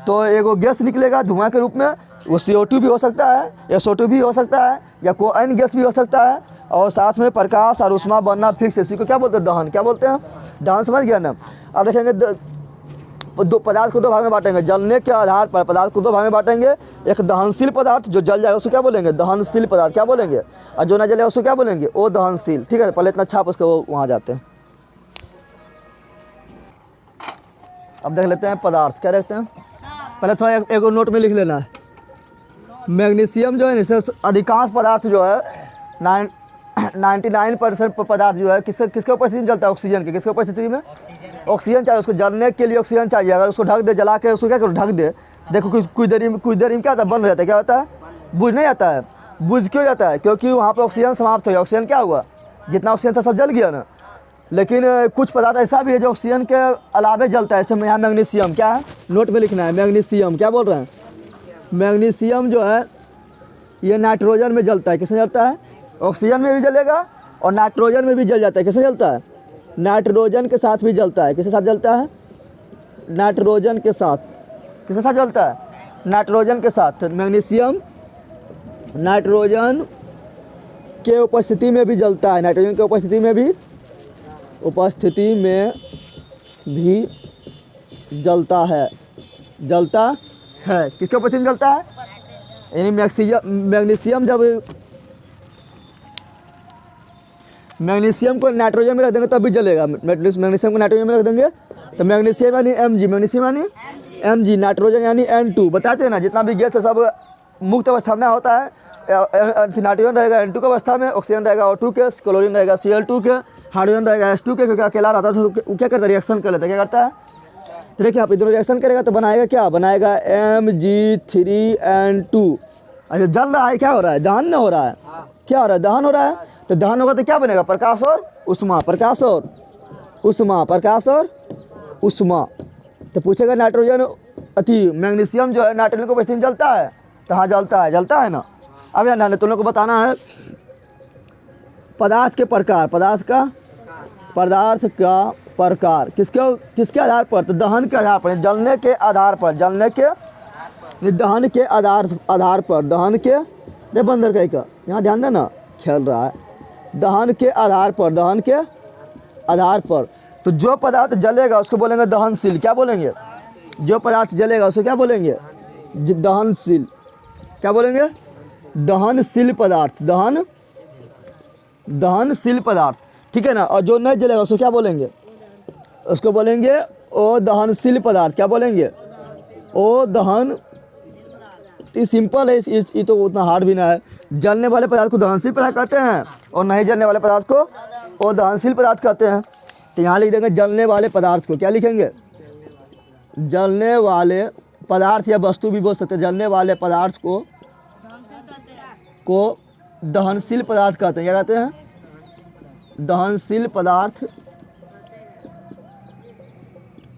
Speaker 1: तो एगो गैस निकलेगा धुआं के रूप में। वो CO2 भी हो सकता है, SO2 भी हो सकता है, या कोई अन्य गैस भी हो सकता है। और साथ में प्रकाश और उष्मा बनना फिक्स है। इसी को क्या बोलते हैं? दहन। क्या बोलते हैं? दहन। समझ गया ना। अब देखेंगे दो पदार्थ को दो भाग में बांटेंगे। जलने के आधार पर पदार्थ को दो भाग में बांटेंगे। एक दहनशील पदार्थ, जो जल जाएगा उसको क्या बोलेंगे? दहनशील पदार्थ। क्या बोलेंगे? और जो न जलेगा उसको क्या बोलेंगे? वो दहनशील, ठीक है। पहले इतना छाप उसके वो वहाँ जाते हैं। अब देख लेते हैं पदार्थ। क्या देखते हैं? पहले थोड़ा एक नोट में लिख लेना है। मैग्नीशियम जो है इससे अधिकांश पदार्थ जो है 99% पदार्थ जो है किसके उपस्थिति में जलता है? ऑक्सीजन के। किसके उपस्थिति में? ऑक्सीजन चाहिए। उसको जलने के लिए ऑक्सीजन चाहिए। अगर उसको ढक दे, जला के उसको क्या करो, ढक दे, देखो कुछ देरी में क्या होता है, बंद हो जाता है। क्या होता है? बुझ नहीं जाता है। बुझ क्यों जाता है? क्योंकि वहाँ पर ऑक्सीजन समाप्त हो गया। ऑक्सीजन क्या हुआ? जितना ऑक्सीजन था सब जल गया ना। लेकिन कुछ पदार्थ ऐसा भी है जो ऑक्सीजन के अलावे जलता है। ऐसे में यहाँ मैग्नीशियम क्या है, नोट में लिखना है। मैग्नीशियम क्या बोल रहे हैं? मैग्नीशियम जो है ये नाइट्रोजन में जलता है। किसमें जलता है? ऑक्सीजन में भी जलेगा और नाइट्रोजन में भी जल जाता है। किसमें जलता है? नाइट्रोजन के साथ भी जलता है। किसके साथ जलता है? नाइट्रोजन के साथ। किसके साथ जलता है? नाइट्रोजन के साथ। मैग्नीशियम नाइट्रोजन के उपस्थिति में भी जलता है। नाइट्रोजन के उपस्थिति में भी जलता है। किसके उपस्थिति में जलता है? यानी मैग्नीशियम को नाइट्रोजन में रख देंगे तब भी जलेगा। मैग्नीशियम को नाइट्रोजन में रख देंगे तो मैग्नीशियम यानी Mg, मैग्नीशियम यानी Mg, नाइट्रोजन यानी N2। बताते हैं ना, जितना भी गैस है सब मुक्त अवस्था में होता है। नाइट्रोजन रहेगा N2 की अवस्था में, ऑक्सीजन रहेगा O2 के, क्लोरीन रहेगा Cl2 के, हाइड्रोजन रहेगा H2 के। क्योंकि अकेला रहता है तो वो क्या करता है? रिएक्शन कर लेता है। क्या करता है? तो देखिए आप दोनों रिएक्शन करेगा तो बनाएगा क्या? बनाएगा Mg3N2। अच्छा, जल रहा है, क्या हो रहा है? दहन नहीं हो रहा है। क्या हो रहा है? दहन हो रहा है। तो दहन होगा तो क्या बनेगा? प्रकाश और उष्मा। प्रकाश और उष्मा। तो पूछेगा नाइट्रोजन मैग्नीशियम जो है नाइट्रोजन को उपस्थिति में जलता है? तो हाँ जलता है ना। अब यहाँ तुम लोग को बताना है पदार्थ के प्रकार। पदार्थ का प्रकार किसके आधार पर? तो दहन के आधार पर, जलने के आधार पर, दहन के बंदर का यहाँ ध्यान देना, खेल रहा है। दहन के आधार पर तो जो पदार्थ जलेगा उसको बोलेंगे दहनशील। क्या बोलेंगे? जो पदार्थ जलेगा उसको क्या बोलेंगे? दहनशील। क्या बोलेंगे? दहनशील पदार्थ। ठीक है ना। और जो नहीं जलेगा उसको क्या बोलेंगे? उसको बोलेंगे अदहनशील पदार्थ। क्या बोलेंगे? अदहन। ये सिंपल है, ये तो उतना हार्ड भी ना है। जलने वाले पदार्थ को दहनशील पदार्थ कहते हैं और नहीं जलने वाले पदार्थ को अदहनशील पदार्थ कहते हैं। तो यहाँ लिख देंगे जलने वाले पदार्थ को। क्या लिखेंगे? जलने वाले पदार्थ या वस्तु भी बोल सकते हैं। जलने वाले पदार्थ को दहनशील पदार्थ कहते हैं। क्या कहते हैं? दहनशील पदार्थ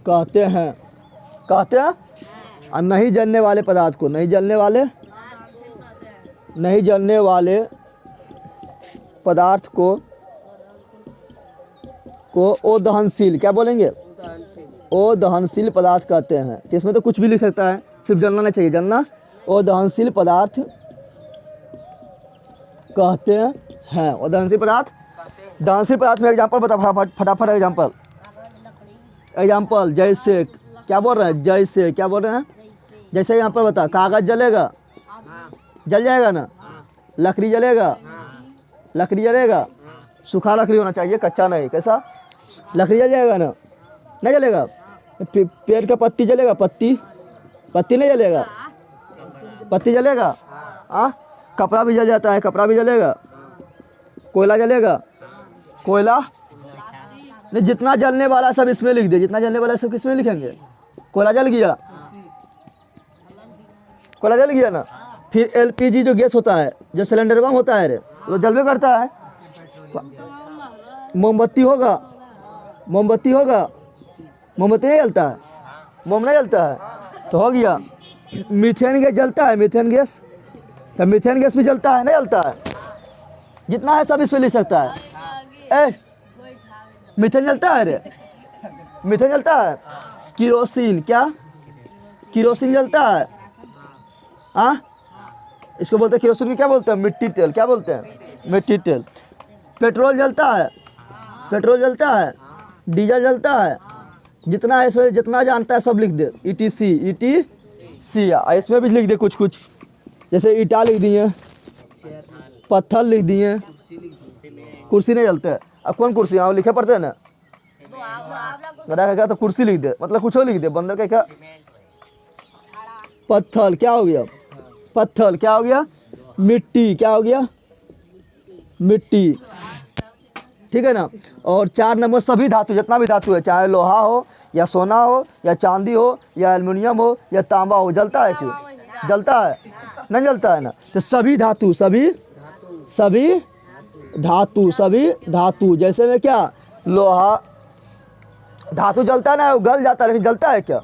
Speaker 1: कहते हैं। और नहीं जलने वाले पदार्थ को नहीं जलने वाले पदार्थ को अदहनशील। क्या बोलेंगे? अदहनशील पदार्थ कहते हैं। तो इसमें तो कुछ भी लिख सकता है, सिर्फ जलना नहीं चाहिए। जलना अदहनशील पदार्थ कहते हैं। अदहनशील पदार्थ में एग्जाम्पल बता फटाफट एग्जाम्पल। जैसे क्या बोल रहे हैं? जैसे यहाँ पर बता, कागज जलेगा, जल जाएगा ना। लकड़ी जलेगा, सूखा लकड़ी होना चाहिए, कच्चा नहीं। कैसा? लकड़ी जल जाएगा ना? नहीं जलेगा। पेड़ का पत्ती जलेगा? पत्ती नहीं जलेगा। पत्ती जलेगा। कपड़ा भी जल जाता है, कपड़ा भी जलेगा। कोयला जलेगा? कोयला नहीं। जितना जलने वाला सब इसमें लिख दे। जितना जलने वाला सब किसमें लिखेंगे? कोयला जल गया ना। फिर LPG जो गैस होता है, जो सिलेंडर बम होता है रे, तो जलवे करता है। मोमबत्ती होगा, मोमबत्ती नहीं जलता है। मोम नहीं जलता है तो हो गया। मीथेन गैस जलता है, मीथेन गैस भी जलता है, नहीं जलता है। जितना है सब इसमें लिख सकता है। मीथेन जलता है रे, मीथेन जलता है। किरोसिन, क्या? किरोसिन जलता है। इसको बोलते हैं किरोसिन। क्या बोलते हैं? मिट्टी तेल। क्या बोलते हैं? मिट्टी तेल। पेट्रोल जलता है, डीजल जलता है। जितना है इसमें, जितना जानता है सब लिख दे। ETC। इसमें भी लिख दे कुछ। जैसे ईटा लिख दिए, पत्थर लिख दिए। कुर्सी नहीं जलता है। अब कौन कुर्सी? आप लिखे पढ़ते हैं ना। तो कुर्सी लिख दे, मतलब कुछ और लिख दे। बंदर का क्या? पत्थर। क्या हो गया? पत्थर, क्या हो गया? मिट्टी, क्या हो गया? मिट्टी, ठीक है ना। और 4 नंबर सभी धातु, जितना भी धातु है, चाहे लोहा हो या सोना हो या चांदी हो या एल्युमिनियम हो या तांबा हो, जलता है क्यों? जलता है? नहीं जलता है ना। तो सभी धातु, सभी धातु, सभी धातु, जैसे में क्या लोहा धातु जलता है ना, वो गल जाता है, लेकिन जलता है क्या?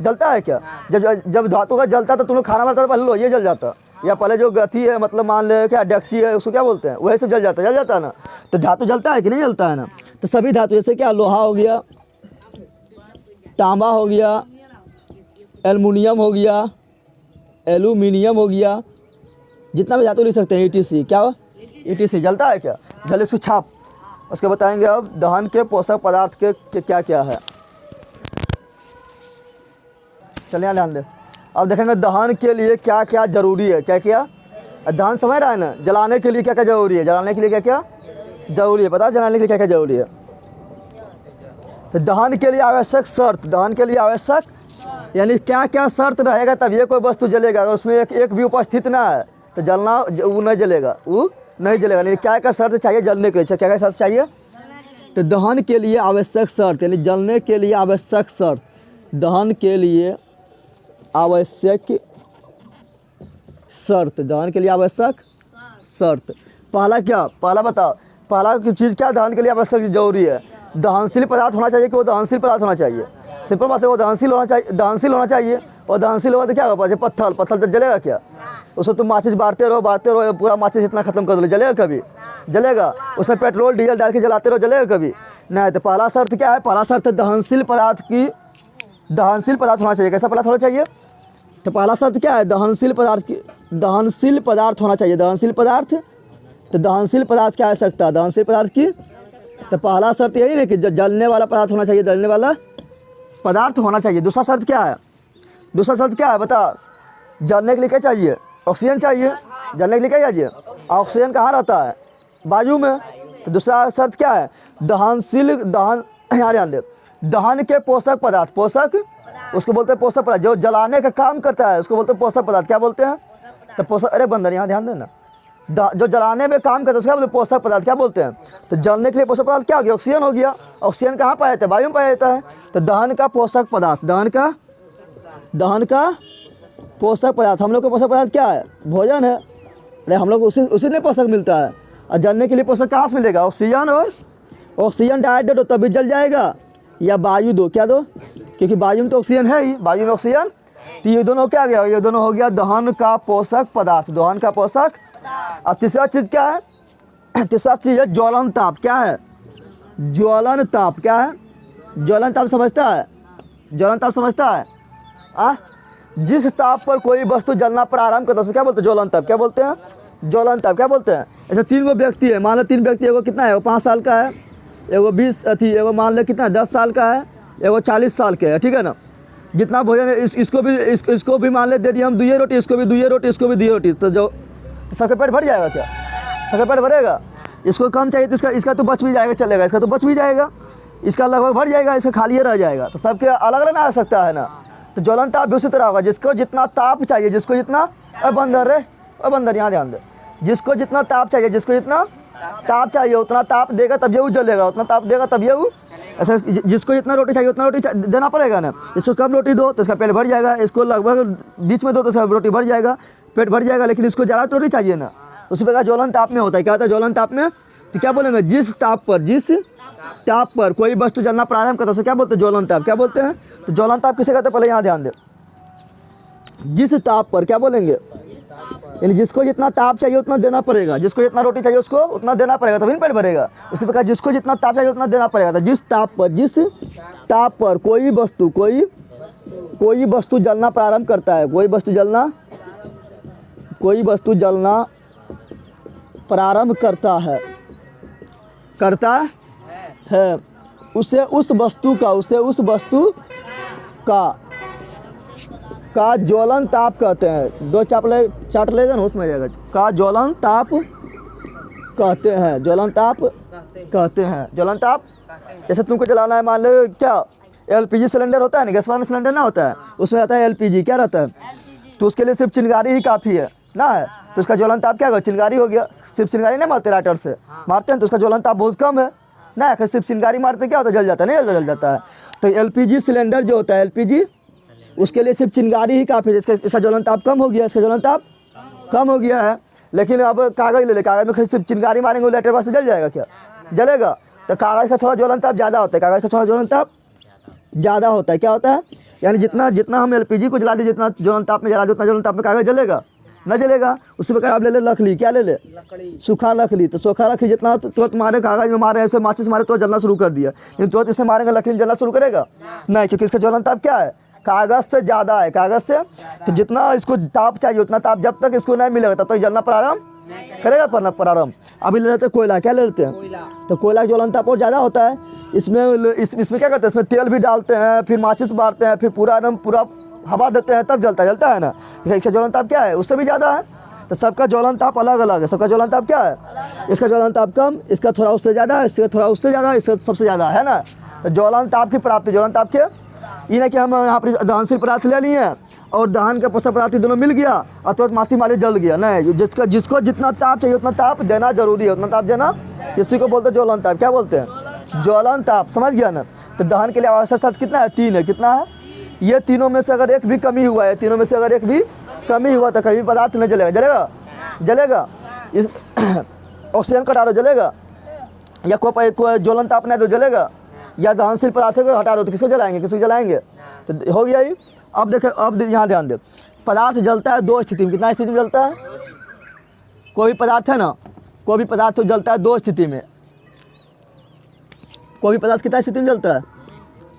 Speaker 1: जलता है क्या? जब धातु का जलता तो तुम लोग खाना बनाता तो पहले लो ये जल जाता, या पहले जो गथी है मतलब मान ले क्या डेगची है उसको क्या बोलते हैं, वही सब जल जाता है ना। तो धातु जलता है कि नहीं जलता है ना। तो सभी धातु जैसे क्या लोहा हो गया, तांबा हो गया, एल्युमिनियम हो गया, एल्यूमिनियम हो गया, जितना भी धातु लिख सकते हैं, ETC, क्या हो? ETC जलता है क्या? जल इसको छाप। उसके बताएंगे अब दहन के पोषक पदार्थ के क्या क्या है। चलिए यहाँ ध्यान दे। अब देखेंगे दहन के लिए क्या क्या जरूरी है, क्या क्या दहन समझ रहा है ना, जलाने के लिए क्या क्या जरूरी है, जलाने के लिए क्या क्या जरूरी है, पता है जलाने के लिए क्या क्या जरूरी है। तो दहन के लिए आवश्यक शर्त, दहन के लिए आवश्यक यानी क्या क्या शर्त रहेगा तब ये कोई वस्तु जलेगा। अगर उसमें एक भी उपस्थित ना है तो जलना वो नहीं जलेगा, वो नहीं जलेगा। यानी क्या क्या शर्त चाहिए जलने के लिए, क्या क्या शर्त चाहिए? तो दहन के लिए आवश्यक शर्त यानी जलने के लिए आवश्यक शर्त, दहन के लिए आवश्यक शर्त, दहन के लिए आवश्यक शर्त। पहला क्या, पहला बताओ, पहला की चीज़ क्या दहन के लिए आवश्यक जरूरी है? दहनशील पदार्थ होना चाहिए कि वो दहनशील पदार्थ होना चाहिए। सिंपल बात है, वो दहनशील होना चाहिए, दहनशील होना चाहिए। और दहनशील होगा तो क्या होगा? पत्थर, पत्थर तो जलेगा क्या? उसको तुम माचिस बांटते रहो, पूरा माचिस इतना खत्म कर दो, जलेगा कभी? जलेगा? उसमें पेट्रोल डीजल डाल के जलाते रहो, जलेगा कभी? नहीं। तो पहला शर्त क्या है? पहला शर्त दहनशील पदार्थ की, दहनशील पदार्थ होना चाहिए। कैसा पदार्थ होना चाहिए? तो पहला शर्त क्या है? दहनशील पदार्थ की, दहनशील पदार्थ होना चाहिए, दहनशील पदार्थ। तो दहनशील पदार्थ क्या आवश्यकता? दहनशील पदार्थ की। तो पहला शर्त यही है कि जलने वाला पदार्थ होना चाहिए, जलने वाला पदार्थ होना चाहिए। दूसरा शर्त क्या है? दूसरा शर्त क्या है बता? जलने के लिए क्या चाहिए? ऑक्सीजन चाहिए। जलने के लिए क्या चाहिए? ऑक्सीजन कहाँ रहता है? वायु में। तो दूसरा शर्त क्या है? दहनशील, दहन, यहाँ ध्यान दे, दहन के पोषक पदार्थ, पोषक उसको बोलते हैं पोषक पदार्थ, जो जलाने का काम करता है उसको बोलते हैं पोषक पदार्थ। क्या बोलते हैं? तो पोषक, अरे बंदर यहाँ ध्यान देना, जो जलाने में काम करता है उसको क्या बोलते हैं? पोषक पदार्थ। क्या बोलते हैं? तो जलने के लिए पोषक पदार्थ क्या हो गया? ऑक्सीजन हो गया। ऑक्सीजन कहाँ पाया जाता है? वायु में पाया जाता है। तो दहन का पोषक पदार्थ, दहन का पोषक पदार्थ, हम लोग का पोषक पदार्थ क्या है? भोजन है। अरे हम लोग उसी में पोषक मिलता है। और जलने के लिए पोषक कहाँ से मिलेगा? ऑक्सीजन। और ऑक्सीजन डायरेक्ट दो तभी जल जाएगा, या वायु दो, क्या दो? क्योंकि वायु में तो ऑक्सीजन है ही, वायु में ऑक्सीजन। तो ये दोनों क्या गया? ये दोनों हो गया दहन का पोषक पदार्थ, दहन का पोषक। अब तीसरा चीज़ क्या है? तीसरा चीज़ है ज्वलन ताप। क्या है? ज्वलन ताप। क्या है? ज्वलन ताप समझता है? ज्वलन ताप समझता है? जिस ताप पर कोई वस्तु जलना प्रारंभ करता है क्या बोलते हैं? ज्वलन ताप। क्या बोलते हैं? ज्वलन ताप। क्या बोलते हैं? ऐसे 3 गो व्यक्ति है, मान लो 3 व्यक्ति, एगो कितना है? वो 5 साल का है, एगो 20 एगो मान लो कितना 10 साल का है, एगो 40 साल के है, ठीक है ना। जितना भोजन है इसको भी मान ले दे दिए हम 2 रोटी, इसको भी 2 रोटी, इसको भी 2 रोटी, तो जो सबका पेट भर जाएगा क्या? सबका पेट भरेगा? इसको कम चाहिए तो इसका तो बच भी जाएगा, चलेगा, इसका तो बच भी जाएगा, इसका लगभग भर जाएगा, इसका खाली रह जाएगा। तो सबके अलग अलग ना आ सकता है ना। तो ज्वलन ताप भी उसी तरह होगा, जिसको जितना ताप चाहिए, जिसको जितना, बंदर यहाँ ध्यान दे, जिसको जितना ताप चाहिए, जिसको जितना ताप चाहिए उतना ताप देगा तब ये वो जलेगा, उतना ताप देगा तब ये वो। ऐसा जिसको जितना रोटी चाहिए उतना रोटी देना पड़ेगा ना। इसको कम रोटी दो तो इसका पेट भर जाएगा, इसको लगभग बीच में दो तो इसका रोटी भर जाएगा, पेट भर जाएगा। लेकिन इसको ज़्यादा रोटी चाहिए ना। उसी प्रकार ज्वलन ताप में होता है। क्या होता है ज्वलन ताप में? तो क्या बोलेंगे? जिस ताप पर कोई वस्तु जलना प्रारंभ करता है क्या बोलते हैं? ज्वलन ताप। क्या बोलते हैं? तो ज्वलन ताप किसे कहते हैं? पहले यहाँ ध्यान दे, जिस ताप पर, क्या बोलेंगे? यानी जिसको जितना ताप चाहिए उतना देना पड़ेगा, जिसको जितना रोटी चाहिए उसको उतना देना पड़ेगा तभी पेट भरेगा। उसी प्रकार जिसको जितना ताप चाहिए उतना देना पड़ेगा। तो जिस ताप पर कोई वस्तु जलना प्रारंभ करता है, कोई वस्तु जलना प्रारंभ करता है उसे उस वस्तु का ज्वलन ताप कहते हैं। 2 चाट लेगा ना, उसमें जाएगा। का ज्वलन ताप कहते हैं, ज्वलन ताप कहते हैं, ज्वलन ताप। जैसे तुमको जलाना है, मान लो क्या LPG सिलेंडर होता है ना, गैस वाला सिलेंडर ना होता है, उसमें आता है LPG। क्या रहता है? तो उसके लिए सिर्फ चिंगारी ही काफ़ी है ना है, तो उसका ज्वलन ताप क्या होगा, चिंगारी हो गया। सिर्फ चिंगारी नहीं मारते लाइटर से, मारते हैं तो उसका ज्वलन ताप बहुत कम है ना। अगर सिर्फ चिंगारी मारते क्या होता है, जल जाता है, नहीं जल जाता है। तो एलपीजी सिलेंडर जो होता है, एलपीजी, उसके लिए सिर्फ चिंगारी ही काफ़ी है। इसका ज्वलन ताप कम हो गया, इसका ज्वलन ताप कम हो गया है। लेकिन अब कागज़ ले ले, कागज़ में सिर्फ चिंगारी मारेंगे, लाइटर पास से जल जाएगा क्या, जलेगा। तो कागज़ का थोड़ा ज्वलन ताप ज़्यादा होता है, कागज़ का थोड़ा ज्वलन ताप ज़्यादा होता है। क्या होता है, यानी जितना जितना हम एलपीजी को जला दें, जितना ज्वलन ताप में जला दे, उतना ज्वलन ताप में कागज़ जलेगा न जलेगा। उससे प्रकार आप ले ले लकड़ी, क्या ले ले, सूखा लकड़ी। तो सूखा लकड़ी जितना तुरंत मारे, कागज़ में मारे, ऐसे माचिस मारे तो जलना शुरू कर दिया, लेकिन तुरंत इसे मारेंगे लकड़ी में जलना शुरू करेगा नहीं, क्योंकि इसका ज्वलन ताप क्या है, कागज़ से ज़्यादा है, कागज़ से। तो जितना इसको ताप चाहिए उतना ताप जब तक इसको नहीं मिलेगा तब तक जलना प्रारंभ करेगा, प्रारंभ। अभी ले लेते हैं कोयला, क्या ले लेते हैं, तो कोयला का ज्वलन ताप और ज़्यादा होता है। इसमें क्या करते हैं, इसमें तेल भी डालते हैं, फिर माचिस मारते हैं, फिर पूरा एकदम पूरा हवा देते हैं, तब जलता है ना। इसका ज्वलन ताप क्या है, उससे भी ज़्यादा है। तो सबका ज्वलन ताप अलग अलग है, सबका ज्वलन ताप क्या है, इसका ज्वलन ताप कम, इसका थोड़ा उससे ज़्यादा है, इसका थोड़ा उससे ज़्यादा, इसका सबसे ज़्यादा है ना। तो ज्वलन ताप की प्राप्ति, ज्वलन ताप के ये ना कि हम यहाँ पर दहनशील पदार्थ ले लिए और दहन का पोषक पदार्थ दोनों मिल गया और तुरंत मासी माली जल गया, नहीं। जिसको जितना ताप चाहिए उतना ताप देना जरूरी है, उतना ताप देना, इसी को बोलते हैं ज्वलन ताप। क्या बोलते हैं, ज्वलन ताप, समझ गया ना। तो दहन के लिए आवश्यक शर्त कितना है, 3 है। कितना है, ये तीनों में से अगर एक भी कमी हुआ है, तीनों में से अगर एक भी कमी हुआ तो कभी पदार्थ नहीं जलेगा, जलेगा। इस ऑक्सीजन को हटा दो जलेगा, या कोई ज्वलन ताप नहीं तो जलेगा, या दहनशील पदार्थों को हटा दो तो किसको जलाएंगे, किसको जलाएंगे। तो हो गया ही। अब देखें, अब यहाँ ध्यान दे, पदार्थ जलता है 2 स्थिति में। कितना स्थिति में जलता है, कोई भी पदार्थ है ना, कोई भी पदार्थ तो जलता है 2 स्थिति में। कोई भी पदार्थ कितना स्थिति में जलता है,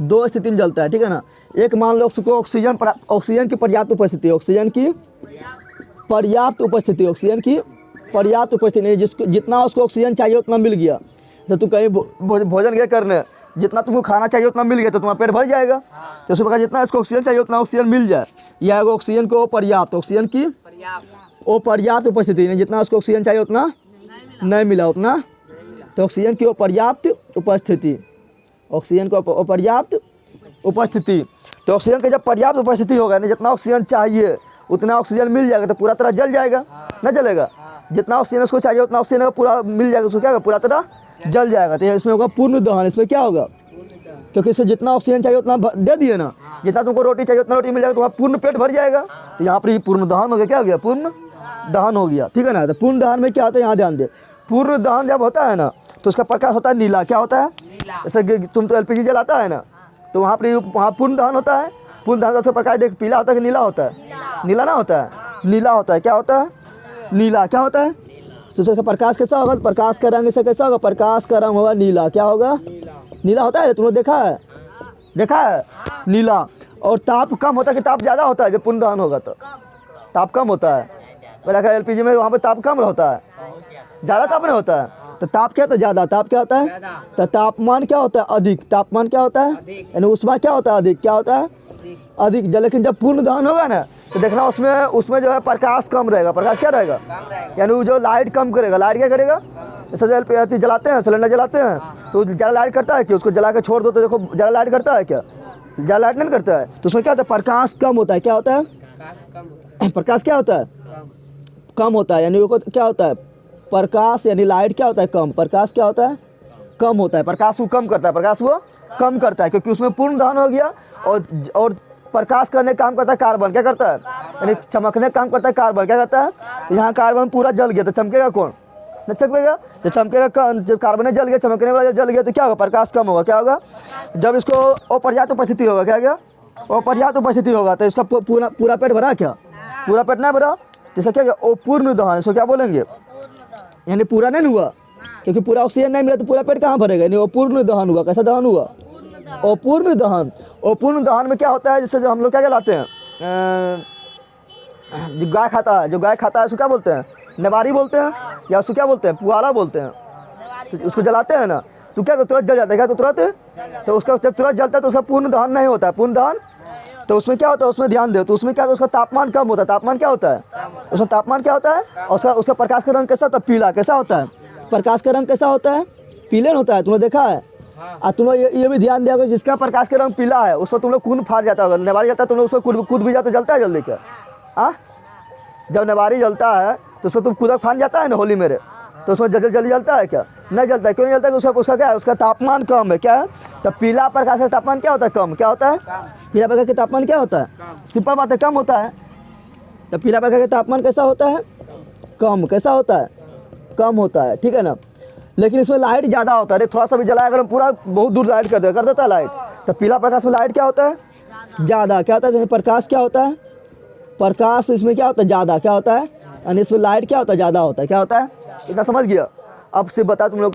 Speaker 1: 2 स्थिति में जलता है, ठीक है ना। एक मान लो उसको ऑक्सीजन की पर्याप्त उपस्थिति, ऑक्सीजन की पर्याप्त उपस्थिति, ऑक्सीजन की पर्याप्त उपस्थिति नहीं, जिसको जितना उसको ऑक्सीजन चाहिए उतना मिल गया। तो तू कहीं भोजन गया करने, जितना तुमको खाना चाहिए उतना मिल गया तो तुम्हारा पेट भर जाएगा। तो उसी प्रकार जितना इसको ऑक्सीजन चाहिए उतना ऑक्सीजन मिल जाए, या ऑक्सीजन को पर्याप्त, ऑक्सीजन की पर्याप्त उपस्थिति नहीं, जितना उसको ऑक्सीजन चाहिए उतना नहीं मिला, उतना। तो ऑक्सीजन की पर्याप्त उपस्थिति, ऑक्सीजन को पर्याप्त उपस्थिति। तो ऑक्सीजन की जब पर्याप्त उपस्थिति होगा ना, जितना ऑक्सीजन चाहिए उतना ऑक्सीजन मिल जाएगा तो पूरा तरह जल जाएगा, न जलेगा। जितना ऑक्सीजन उसको चाहिए उतना ऑक्सीजन पूरा मिल जाएगा, उसको क्या होगा, पूरा तरह जल जाएगा। तो इसमें होगा पूर्ण दहन। इसमें क्या होगा, क्योंकि इससे जितना ऑक्सीजन चाहिए उतना दे दिए ना, जितना तुमको रोटी चाहिए उतना रोटी मिल जाएगा, तुम्हारा पूर्ण पेट भर जाएगा। तो यहाँ पर ये पूर्ण दहन हो गया, क्या हो गया, पूर्ण दहन हो गया, ठीक है ना। तो पूर्ण दहन में क्या होता है, यहाँ ध्यान दे, पूर्ण दहन जब होता है ना तो उसका प्रकाश होता है नीला। क्या होता है, जैसे तुम तो एलपीजी जलाता है ना, तो वहाँ पूर्ण दहन होता है। पूर्ण दहन का उसका प्रकाश देख, पीला होता है कि नीला होता है, नीला ना होता है, नीला होता है। क्या होता है, नीला। क्या होता है, तो उसका प्रकाश कैसा होगा, प्रकाश का रंग इससे कैसा होगा, प्रकाश का रंग होगा नीला। क्या होगा, नीला होता है, तुमने देखा है, देखा है, नीला। और ताप कम होता है कि ताप ज़्यादा होता है, जब पूर्ण दहन होगा तो ताप कम होता है। मेरा एलपीजी में वहाँ पर ताप कम होता है, ज़्यादा ताप नहीं होता है। तो ताप क्या होता है, ज़्यादा। ताप क्या होता है, तो तापमान क्या होता है, अधिक। तापमान क्या होता है, यानी ऊष्मा क्या होता है, अधिक। क्या होता है, अधिक। लेकिन जब पूर्ण दहन होगा ना तो देखना उसमें जो है प्रकाश कम रहेगा। प्रकाश क्या रहेगा, यानी वो जो लाइट कम करेगा। लाइट क्या करेगा, जैसे एलपीजी जलाते हैं, सिलेंडर जलाते हैं तो ज़्यादा लाइट करता है कि उसको जला के छोड़ दो तो देखो ज़्यादा लाइट करता है क्या, ज़्यादा लाइट नहीं करता है। तो उसमें क्या होता है, प्रकाश कम होता है। क्या होता है, प्रकाश क्या होता है, कम होता है। यानी वो क्या होता है, प्रकाश यानी लाइट क्या होता है, कम। प्रकाश क्या होता है, कम होता है। प्रकाश वो कम करता है, प्रकाश वो कम करता है, क्योंकि उसमें पूर्ण दहन हो गया। और प्रकाश करने का काम करता है कार्बन। क्या करता है, यानी चमकने का काम करता है कार्बन। क्या करता है, तो यहाँ कार्बन पूरा जल गया तो चमकेगा कौन, न चमकेगा। तो चमकेगा, जब कार्बन जल गया, चमकने वाला जब जल गया तो क्या होगा, प्रकाश कम होगा। क्या होगा, जब इसको अपर्याप्त उपस्थिति होगा, क्या गया, अपर्याप्त उपस्थिति होगा तो इसका पूरा पेट भरा, क्या पूरा पेट नहीं भरा, इसका क्या गया, अपूर्ण दहन। इसको क्या बोलेंगे, यानी पूरा नहीं हुआ, क्योंकि पूरा ऑक्सीजन नहीं मिला तो पूरा पेट कहाँ भरेगा, यानी अपूर्ण दहन हुआ। कैसा दहन हुआ, अपूर्ण दहन। अपूर्ण दहन में क्या होता है, जैसे जो हम लोग क्या जलाते हैं, जो गाय खाता है उसको क्या बोलते हैं, नवारी बोलते हैं, या उसको क्या बोलते हैं, पुआरा बोलते हैं। तो उसको जलाते हैं ना तो क्या, तो तुरंत जल जाता है। क्या, तो तुरंत, तो उसका जब तुरंत जलता है तो उसका पूर्ण दहन नहीं होता है। पूर्ण दहन तो उसमें क्या होता है, उसमें ध्यान दो, तो उसमें क्या होता है, उसका तापमान कम होता है। तापमान क्या होता है, उसमें तापमान क्या होता है, और उसका प्रकाश का रंग कैसा होता है, पीला। कैसा होता है, प्रकाश का रंग कैसा होता है, पीले होता है। तुमने देखा है, और तुम लोग ये भी ध्यान दिया, जिसका प्रकाश का रंग पीला है उस पर तुम लोग खून फाड़ जाता होगा, नेवारी जाता है, तुम लोग उसमें कूद भी जाते, जलता है जल्दी। क्या हाँ, जब नवारी जलता है तो उसमें तुम कूदा फान जाता है ना होली मेरे, तो उसमें जल्दी जलता है क्या? नहीं जलता है। क्यों नहीं जलता है? उसका क्या है, उसका तापमान कम है। क्या है? तो पीला प्रकाश का तापमान क्या होता है? कम। क्या होता है? पीला प्रकाश का तापमान क्या होता है? सिंपल बात है, कम होता है। तो पीला प्रकाश का तापमान कैसा होता है? कम। कैसा होता है? कम होता है, ठीक है ना। लेकिन इसमें लाइट ज़्यादा होता है। थोड़ा सा भी जलाया अगर हम पूरा बहुत दूर लाइट कर देता है लाइट। तो पीला प्रकाश में लाइट क्या होता है? ज़्यादा। क्या होता है? प्रकाश क्या होता है? प्रकाश इसमें क्या होता है? ज़्यादा। क्या होता है? यानी इसमें लाइट क्या होता है? ज़्यादा होता है। क्या होता है? इतना समझ गया। अब से बता तुम लोग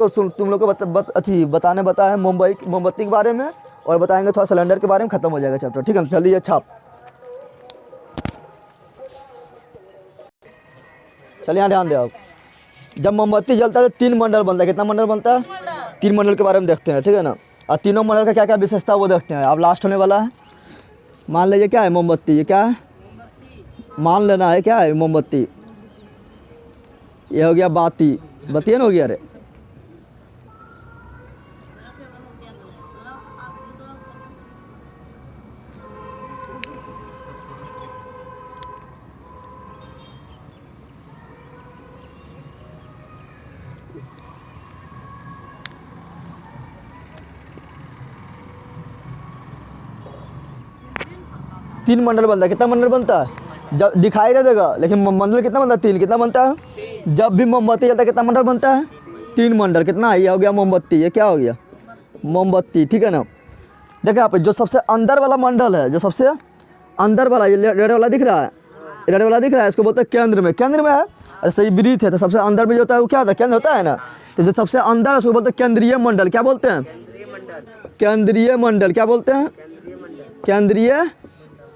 Speaker 1: को अच्छी बताने बताया मोमबत्ती के बारे में, और बताएंगे थोड़ा सिलेंडर के बारे में, खत्म हो जाएगा चैप्टर, ठीक है। चलिए छाप, चलिए यहाँ ध्यान दे। आप जब मोमबत्ती जलता है तो 3 मंडल बनता है। कितना मंडल बनता है? 3 मंडल के बारे में देखते हैं, ठीक है ना। और तीनों मंडल का क्या क्या विशेषता वो देखते हैं। अब लास्ट होने वाला है। मान लीजिए क्या है? मोमबत्ती। ये क्या है? मान लेना है क्या है? मोमबत्ती। ये हो गया बाती। बत्ती हो गया। अरे 3 मंडल बनता है। कितना मंडल बनता है? जब दिखाई नहीं देगा, लेकिन मंडल कितना बनता है? 3। कितना बनता है? जब भी मोमबत्ती जलता है कितना मंडल बनता है? 3 मंडल। कितना? ये हो गया मोमबत्ती। ये क्या हो गया? मोमबत्ती, ठीक है ना। देखिए यहाँ पे जो सबसे अंदर वाला मंडल है, जो सबसे अंदर वाला, ये रेड वाला दिख रहा है, रेड वाला दिख रहा है, इसको बोलते हैं केंद्र में। केंद्र में है, ऐसे ही वृत्त है, तो सबसे अंदर में जो होता है वो क्या होता है? केंद्र होता है ना। तो जो सबसे अंदर है उसको बोलते हैं केंद्रीय मंडल। क्या बोलते हैं? केंद्रीय मंडल। क्या बोलते हैं? केंद्रीय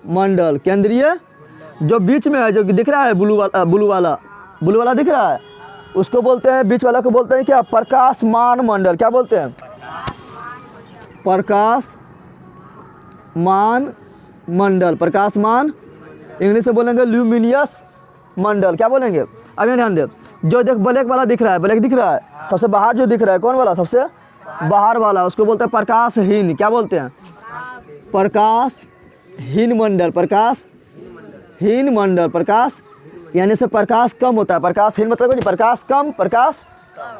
Speaker 1: मंडल। केंद्रीय। जो बीच में है, जो दिख रहा है ब्लू वाला दिख रहा है, उसको बोलते हैं, बीच वाला को बोलते हैं क्या? प्रकाशमान मंडल। क्या बोलते हैं? प्रकाशमान मंडल। प्रकाशमान, इंग्लिश में बोलेंगे ल्यूमिनियस मंडल। क्या बोलेंगे? अब ये ध्यान दे, जो देख ब्लैक वाला दिख रहा है, ब्लैक दिख रहा है, सबसे बाहर जो दिख रहा है, कौन वाला? सबसे बाहर वाला, उसको बोलते हैं प्रकाशहीन। क्या बोलते हैं? प्रकाशहीन मंडल। प्रकाशहीन मंडल। प्रकाश यानी से प्रकाश कम होता है। प्रकाशहीन मतलब नहीं, प्रकाश कम, प्रकाश।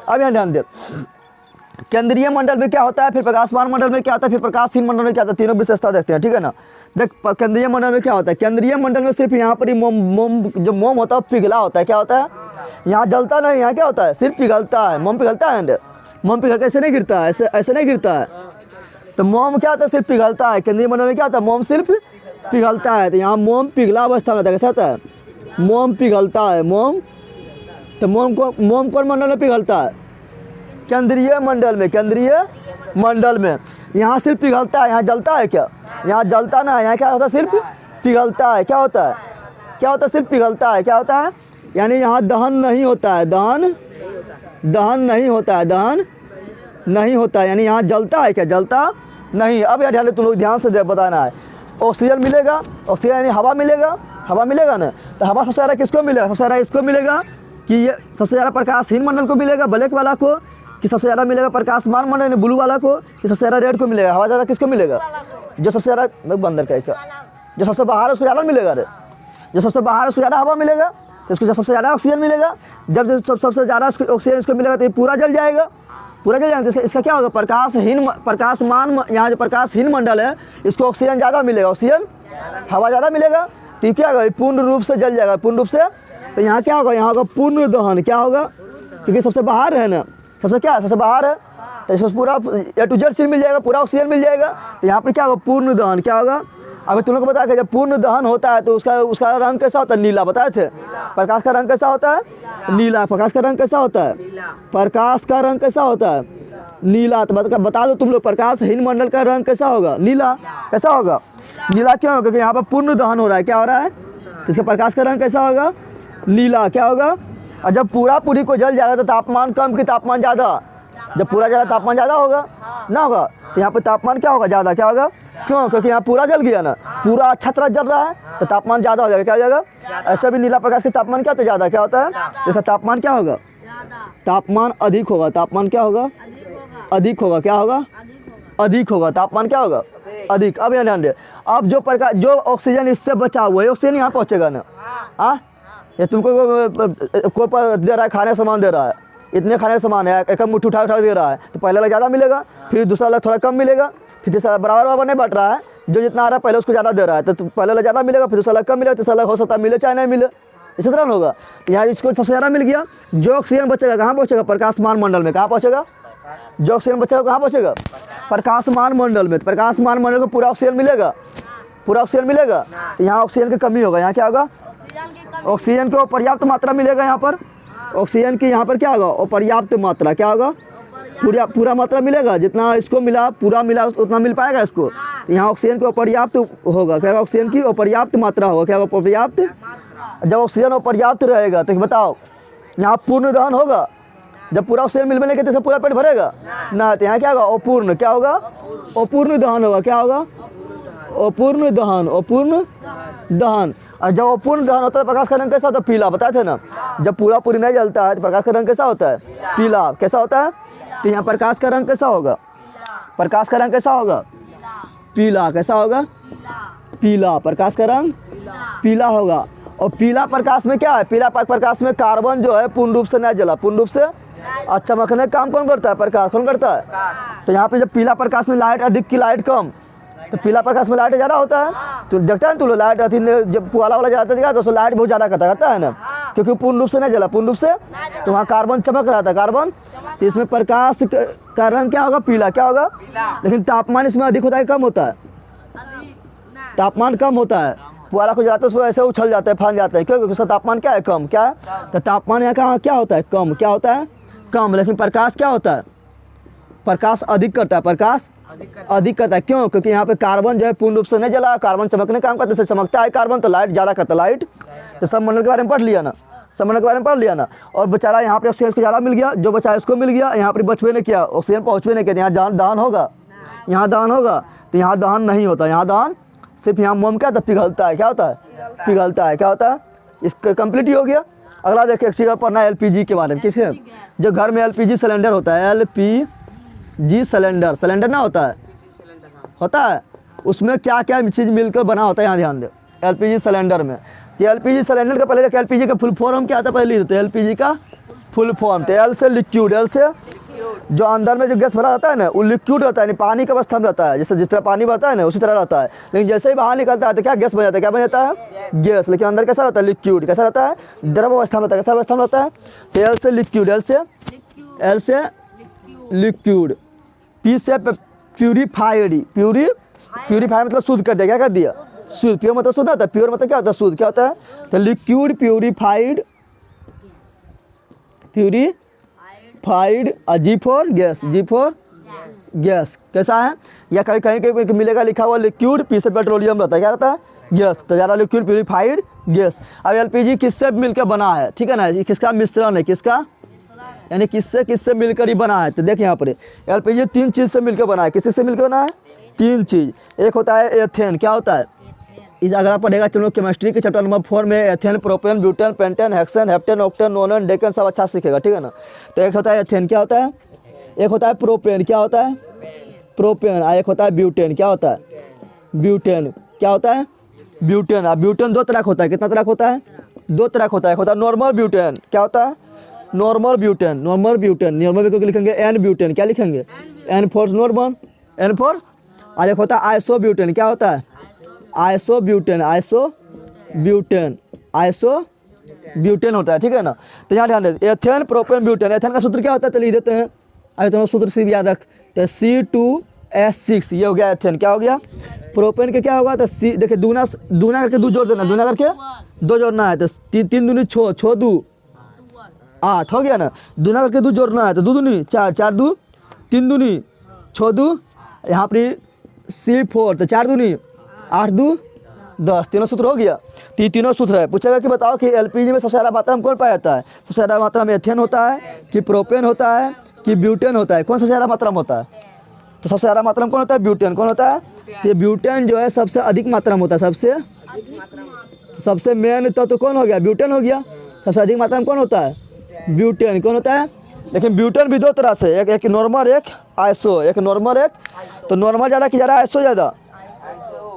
Speaker 1: अब यहाँ ध्यान दे, केंद्रीय मंडल में क्या होता है, फिर प्रकाशमान मंडल में क्या होता है, फिर प्रकाशहीन मंडल में क्या होता है, तीनों विशेषता देखते हैं, ठीक है ना। देख केंद्रीय मंडल में क्या होता है? केंद्रीय मंडल में सिर्फ यहाँ पर ही जो मोम होता है पिघला होता है। क्या होता है? यहाँ जलता नहीं, यहाँ क्या होता है? सिर्फ पिघलता है। मोम पिघलता है, मोम पिघल के ऐसे नहीं गिरता है, ऐसे नहीं गिरता है। तो मोम क्या होता है? सिर्फ पिघलता है। केंद्रीय मंडल में क्या होता है? मोम सिर्फ पिघलता है। तो यहाँ मोम पिघला अवस्था में होता है। कैसा होता है? मोम पिघलता है। मोम, तो मोम कौन मंडल में पिघलता है? केंद्रीय मंडल में। केंद्रीय मंडल में यहाँ सिर्फ पिघलता है, यहाँ जलता है क्या? यहाँ जलता ना है, यहाँ क्या होता है? सिर्फ पिघलता है। क्या होता है? क्या होता है? सिर्फ पिघलता है। क्या होता है? यानी यहाँ दहन नहीं होता है। दहन नहीं होता है। दहन नहीं होता है, यानी यहाँ जलता है क्या? जलता नहीं। अब यार ध्यान, तुम लोग ध्यान से बताना है। ऑक्सीजन मिलेगा, ऑक्सीजन यानी हवा मिलेगा, हवा मिलेगा ना। तो हवा सबसे ज़्यादा किसको मिलेगा? सबसे ज़्यादा इसको मिलेगा कि ये सबसे ज़्यादा प्रकाशहीन मंडल को मिलेगा, ब्लैक वाला को, कि सबसे ज़्यादा मिलेगा प्रकाशमान मंडल ब्लू वाला को, कि सबसे ज़्यादा रेड को मिलेगा? हवा ज़्यादा किसको मिलेगा? जो सबसे ज़्यादा बंदर का जो सबसे बाहर है उसको ज़्यादा मिलेगा। रे जो सबसे बाहर है उसको ज़्यादा हवा मिलेगा, तो इसको सबसे ज़्यादा ऑक्सीजन मिलेगा। जब सबसे ज़्यादा ऑक्सीजन इसको मिलेगा तो ये पूरा जल जाएगा, पूरा जल जाएगा। तो इसका क्या होगा? प्रकाशमान, यहाँ जो प्रकाशहीन मंडल है इसको ऑक्सीजन ज़्यादा मिलेगा, ऑक्सीजन हवा ज़्यादा मिलेगा, तो ये क्या होगा? पूर्ण रूप से जल जाएगा, पूर्ण रूप से। तो यहाँ क्या होगा? यहाँ होगा पूर्ण दहन। क्या होगा? क्योंकि सबसे बाहर है ना, सबसे क्या है? सबसे बाहर है, तो इसको पूरा A to Z चीज मिल जाएगा, पूरा ऑक्सीजन मिल जाएगा। तो यहाँ पर क्या होगा? पूर्ण दहन। क्या होगा? अभी तुम लोग को बताया कि जब पूर्ण दहन होता है तो उसका रंग कैसा होता है? नीला। बताए थे। प्रकाश का रंग कैसा होता है? नीला। प्रकाश का रंग कैसा होता है? प्रकाश का रंग कैसा होता है? नीला। तो बता दो तुम लोग, प्रकाशहीन मंडल का रंग कैसा होगा? नीला। कैसा होगा? नीला। क्यों होगा? क्योंकि यहाँ पर पूर्ण दहन हो रहा है। क्या हो रहा है? तो इसका प्रकाश का रंग कैसा होगा? नीला। क्या होगा? और जब पूरी को जल जाएगा तो तापमान कम कि तापमान ज़्यादा? जब पूरा जला तापमान ज़्यादा होगा ना, होगा। तो यहाँ पे तापमान क्या होगा? ज़्यादा। क्या होगा? क्यों? क्योंकि यहाँ पूरा जल गया ना, पूरा अच्छा तरह जल रहा है, तो तापमान ज़्यादा हो जाएगा। क्या हो जाएगा? ऐसे भी नीला प्रकाश के तापमान क्या होता है? ज़्यादा। क्या होता है? इसका तापमान क्या होगा? तापमान अधिक होगा। तापमान क्या होगा? अधिक होगा। क्या होगा? अधिक होगा, तापमान क्या होगा अधिक। अब यहाँ ध्यान दे, अब जो ऑक्सीजन इससे बचा हुआ है ऑक्सीजन यहाँ पहुँचेगा ना। हाँ, ये तुमको कोई दे रहा है, खाने का सामान दे रहा है, इतने खाने का सामान है, एक मुट्ठी उठा दे रहा है, तो पहले वाला ज़्यादा मिलेगा, फिर दूसरा वाला थोड़ा कम मिलेगा, फिर तीसरा बराबर नहीं बट रहा है, जो जितना आ रहा है पहले उसको ज़्यादा दे रहा है, तो पहले वाला ज़्यादा मिलेगा, फिर दूसरा वाला कम मिलेगा, तीसरा वाला हो सकता है मिले चाहे नहीं मिले, इसी तरह होगा। तो यहाँ इसको सबसे ज़्यादा मिल गया, जो ऑक्सीजन बचेगा कहाँ पहुँचेगा, प्रकाशमान मंडल में। कहाँ पहुँचेगा, जो ऑक्सीजन बचेगा कहाँ पहुँचेगा, प्रकाशमान मंडल में। तो प्रकाशमान मंडल को पूरा ऑक्सीजन मिलेगा, पूरा ऑक्सीजन मिलेगा। तो यहाँ ऑक्सीजन की कमी होगा, यहाँ क्या होगा, ऑक्सीजन को पर्याप्त मात्रा मिलेगा। यहाँ पर ऑक्सीजन की यहाँ पर क्या होगा, पर्याप्त मात्रा, क्या होगा, पूरा मात्रा मिलेगा, जितना इसको मिला पूरा मिला उतना मिल पाएगा इसको। तो यहाँ ऑक्सीजन को पर्याप्त होगा, क्या होगा, ऑक्सीजन की पर्याप्त मात्रा होगा, क्या होगा, पर्याप्त। जब ऑक्सीजन पर्याप्त रहेगा तो बताओ यहाँ पूर्ण दहन होगा, जब पूरा ऑक्सीजन मिलने के तो पूरा पेट भरेगा ना। तो यहाँ क्या होगा, अपूर्ण, क्या होगा, अपूर्ण दहन होगा, क्या होगा, अपूर्ण दहन, अपूर्ण दहन। और जब अपूर्ण दहन होता है प्रकाश का रंग कैसा होता है, पीला, बताए थे ना। जब पूरी नहीं जलता है तो प्रकाश का रंग कैसा होता है, पीला। कैसा होता है, तो यहाँ प्रकाश का रंग कैसा होगा, प्रकाश का रंग कैसा होगा, पीला। कैसा होगा, पीला, प्रकाश का रंग पीला होगा। और पीला प्रकाश में क्या है, पीला प्रकाश में कार्बन जो है पूर्ण रूप से नहीं जला, पूर्ण रूप से चमकने का काम कौन करता है, प्रकाश कौन करता है। तो यहाँ पे जब पीला प्रकाश में लाइट अधिक की लाइट कम, तो पीला प्रकाश में लाइट ज़्यादा होता है। तो देखता है तू लाइट अथी जब पुआला वाला जाता है तो उसमें लाइट बहुत ज़्यादा करता है ना, क्योंकि पूर्ण रूप से नहीं जला, पूर्ण रूप से, तो वहाँ कार्बन चमक रहा था, कार्बन। तो इसमें प्रकाश का रंग क्या होगा, पीला, क्या होगा। लेकिन तापमान इसमें अधिक होता है कम होता है, तापमान कम होता है। पुआला को जलाते उसको ऐसे उछल जाता है, फन जाता है, क्योंकि उसका तापमान क्या है, कम। क्या है, तो तापमान यहाँ का क्या होता है, कम। क्या होता है, कम। लेकिन प्रकाश क्या होता है, प्रकाश अधिक करता है, प्रकाश अधिक करता है। क्यों, क्योंकि यहाँ पे कार्बन जो है पूर्ण रूप से नहीं जला, कार्बन चमकने काम करता है, चमकता है कार्बन, तो लाइट ज़्यादा करता है, लाइट। तो सब मंडल के बारे में पढ़ लिया ना, सब मंडल के बारे में पढ़ लिया ना। और बेचारा यहाँ पे ऑक्सीजन को ज़्यादा मिल गया, जो बचा इसको मिल गया, यहाँ पर बचवे नहीं किया, ऑक्सीजन पहुँचवे नहीं किया। यहाँ दहन होगा, यहाँ दहन होगा, तो यहाँ दहन नहीं होता, यहाँ दहन सिर्फ यहाँ मोम क्या होता है, पिघलता है। क्या होता है, पिघलता है। क्या होता है, इसका कंप्लीट ही हो गया। अगला देखिए, एक चीज़ पढ़ना है एलपीजी के बारे में। किसी जो घर में एलपीजी सिलेंडर होता है, एलपीजी सिलेंडर ना होता है, उसमें क्या क्या चीज़ मिलकर बना होता है, यहाँ ध्यान दे। एलपीजी सिलेंडर में, तो एलपीजी सिलेंडर का पहले देखिए, एलपीजी का फुल फॉर्म क्या आता है, पहले लिख देते हैं एलपीजी का फुल फॉर्म। तो एल से लिक्विड, एल से जो अंदर में जो गैस भरा रहता है ना वो लिक्विड रहता है, पानी का अवस्था में रहता है, जैसे जिस तरह पानी बहता है ना उसी तरह रहता है। लेकिन जैसे ही बाहर निकलता है तो क्या गैस बन जाता है, क्या बन जाता है, गैस। लेकिन अंदर कैसा रहता है, लिक्विड। कैसा रहता है, द्रव अवस्था में रहता है। कैसा अवस्था में रहता है, तो एल से लिक्विड, एल से लिक्विड, पी से प्यूरिफाइड, प्यूरिफाइड मतलब शुद्ध कर दिया। क्या कर दिया, शुद्ध। प्योर मतलब शुद्ध होता है, प्योर मतलब क्या होता है, शुद्ध। क्या होता है, तो liquid purified, purified. G for gas, G for gas. कैसा है, या कहीं कहीं मिलेगा लिखा हुआ लिक्विड, पी से पेट्रोलियम रहता है, क्या रहता है, गैस। तो ज़्यादा लिक्विड प्यूरिफाइड गैस। अब एलपीजी किससे मिलकर बना है, ठीक है ना, ये किसका मिश्रण है, किसका, यानी किससे मिलकर ही बना है। तो देखिए यहाँ पर एलपीजी 3 चीज़ से मिलकर बना है। किससे से मिलकर बना है, 3 चीज़। एक होता है एथेन, क्या होता है, इस अगर आप पढ़ेगा चलो केमिस्ट्री के चैप्टर नंबर 4 में ethane, propane, butane, pentane, hexane, heptane, octane, nonane, decane सब अच्छा सीखेगा, ठीक है ना। तो एक होता है एथेन, क्या होता है, एक होता है प्रोपेन, क्या होता है, प्रोपेन। और एक होता है ब्यूटेन, क्या होता है, ब्यूटेन। क्या होता है, ब्यूटेन। अब ब्यूटेन 2 तरह का होता है, कितना तरह का होता है, 2 तरह का होता है। एक होता है नॉर्मल ब्यूटेन, क्या होता है, normal butane, normal butane. Normal को लिखेंगे एन ब्यूटेन, क्या लिखेंगे, N for normal, N for. और एक होता है आइसो ब्यूटेन, क्या होता है, आइसो ब्यूटेन, आइसो ब्यूटेन होता है, ठीक है ना। तो यहाँ ध्यान दें, एथेन, प्रोपेन, ब्यूटेन। एथेन का सूत्र क्या होता है, तो लिख देते हैं। अरे तो सूत्र से भी याद रख, तो C2H6 ये हो गया एथेन। क्या हो गया, प्रोपेन के क्या होगा, तो सी देखिए दूना करके 2 जोड़ देना, दूना करके 2 जोड़ना है, तो 3 दूनी 6, 6 2 8 हो गया ना। दूना करके 2 जोड़ना है, तो 2 दूनी 4, 4 2 3 दूनी 6 2, यहाँ पर C4, तो 4 दूनी 8 2 10, तीनों सूत्र हो गया। तो ये तीनों सूत्र है। पूछेगा कि बताओ कि एलपीजी में सबसे ज़्यादा मात्रा में कौन पाया जाता है, सबसे ज़्यादा मात्रा में एथेन होता है कि प्रोपेन होता है कि ब्यूटेन होता है, कौन सबसे ज़्यादा मात्रा में होता है, तो सबसे ज़्यादा मात्रा में कौन होता है, ब्यूटेन। कौन होता है, तो ब्यूटेन जो है सबसे अधिक मात्रा में होता है, सबसे मेन तो कौन हो गया, ब्यूटेन हो गया। सबसे अधिक मात्रा में कौन होता है, ब्यूटेन। कौन होता है, लेकिन ब्यूटेन भी दो तरह से, एक नॉर्मल एक आइसो, एक नॉर्मल एक, तो नॉर्मल ज़्यादा कि ज़्यादा आइसो ज़्यादा,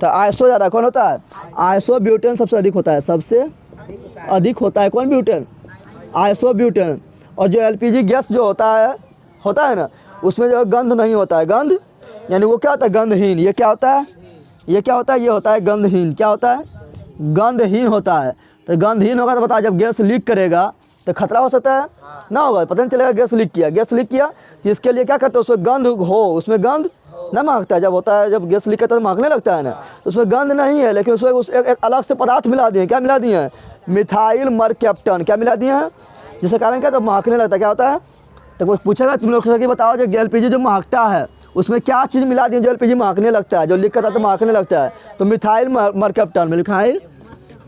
Speaker 1: तो आइसो ज़्यादा कौन होता है, आइसो ब्यूटेन सबसे अधिक होता है, सबसे अधिक होता है कौन, ब्यूटेन, आइसो ब्यूटेन। और जो एलपीजी गैस जो होता है ना, उसमें जो गंध नहीं होता है, गंध यानी वो क्या होता है, गंधहीन। ये क्या होता है, ये क्या होता है, ये होता है गंधहीन। क्या होता है, गंधहीन होता है। तो गंधहीन होगा तो बता, जब गैस लीक करेगा तो खतरा हो सकता है ना, होगा पता नहीं चलेगा गैस लीक किया, गैस लीक किया तो इसके लिए क्या करते हैं, उसमें गंध हो, उसमें गंध ना महकता है, जब होता है, जब गैस लीक करता है तो महकने लगता है ना, तो उसमें गंध नहीं है, लेकिन उसमें एक अलग से पदार्थ मिला दिए। क्या मिला दिए हैं, मिथाइल मरकैप्टन। क्या मिला दिए हैं, जिसके कारण क्या, जब महकने लगता है क्या होता है। तो कोई पूछेगा तुम लोग से कि बताओ जो एलपीजी जो महकता है उसमें क्या चीज़ मिला दी जो एलपीजी महकने लगता है, जो लीक करता है तो महकने लगता है, तो मिथाइल मरकैप्टन, मिथाइल।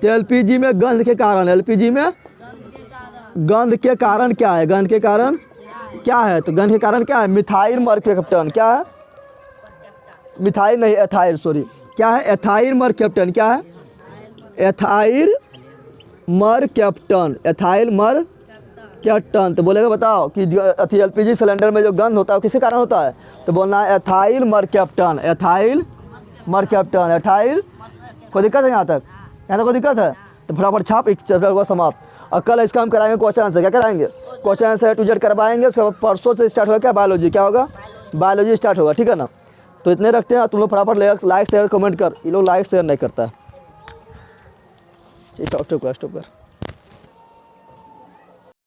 Speaker 1: तो एलपीजी में गंध के कारण, एलपीजी में गंध के कारण क्या है, गंध के कारण क्या है, तो गंध के कारण क्या है, मिथाइल मरकैप्टन। क्या है, मिथाइल नहीं, एथाइल, सॉरी, क्या है, एथाइल मरकैप्टन। क्या है, एथाइल मरकैप्टन, एथाइल मरकैप्टन। तो बोलेगा बताओ कि अथी एलपीजी सिलेंडर में जो गंध होता है वो किसके कारण होता है, तो बोलना है ethyl mercaptan, ethyl mercaptan, ethyl. कोई दिक्कत है यहाँ तक कोई दिक्कत है, तो फटाफट छाप, एक चैप्टर हुआ समाप्त। और कल इसका हम कराएंगे क्वेश्चन आंसर। क्या कराएंगे, क्वेश्चन आंसर टू जेड करवाएंगे। उसके बाद परसों से स्टार्ट होगा क्या, बायोलॉजी। क्या होगा, बायोलॉजी स्टार्ट होगा, ठीक है ना। तो इतने रखते हैं, तुम लोग फटाफट लाइक शेयर कमेंट कर, ये लोग लाइक शेयर नहीं करता है। स्टॉप कर।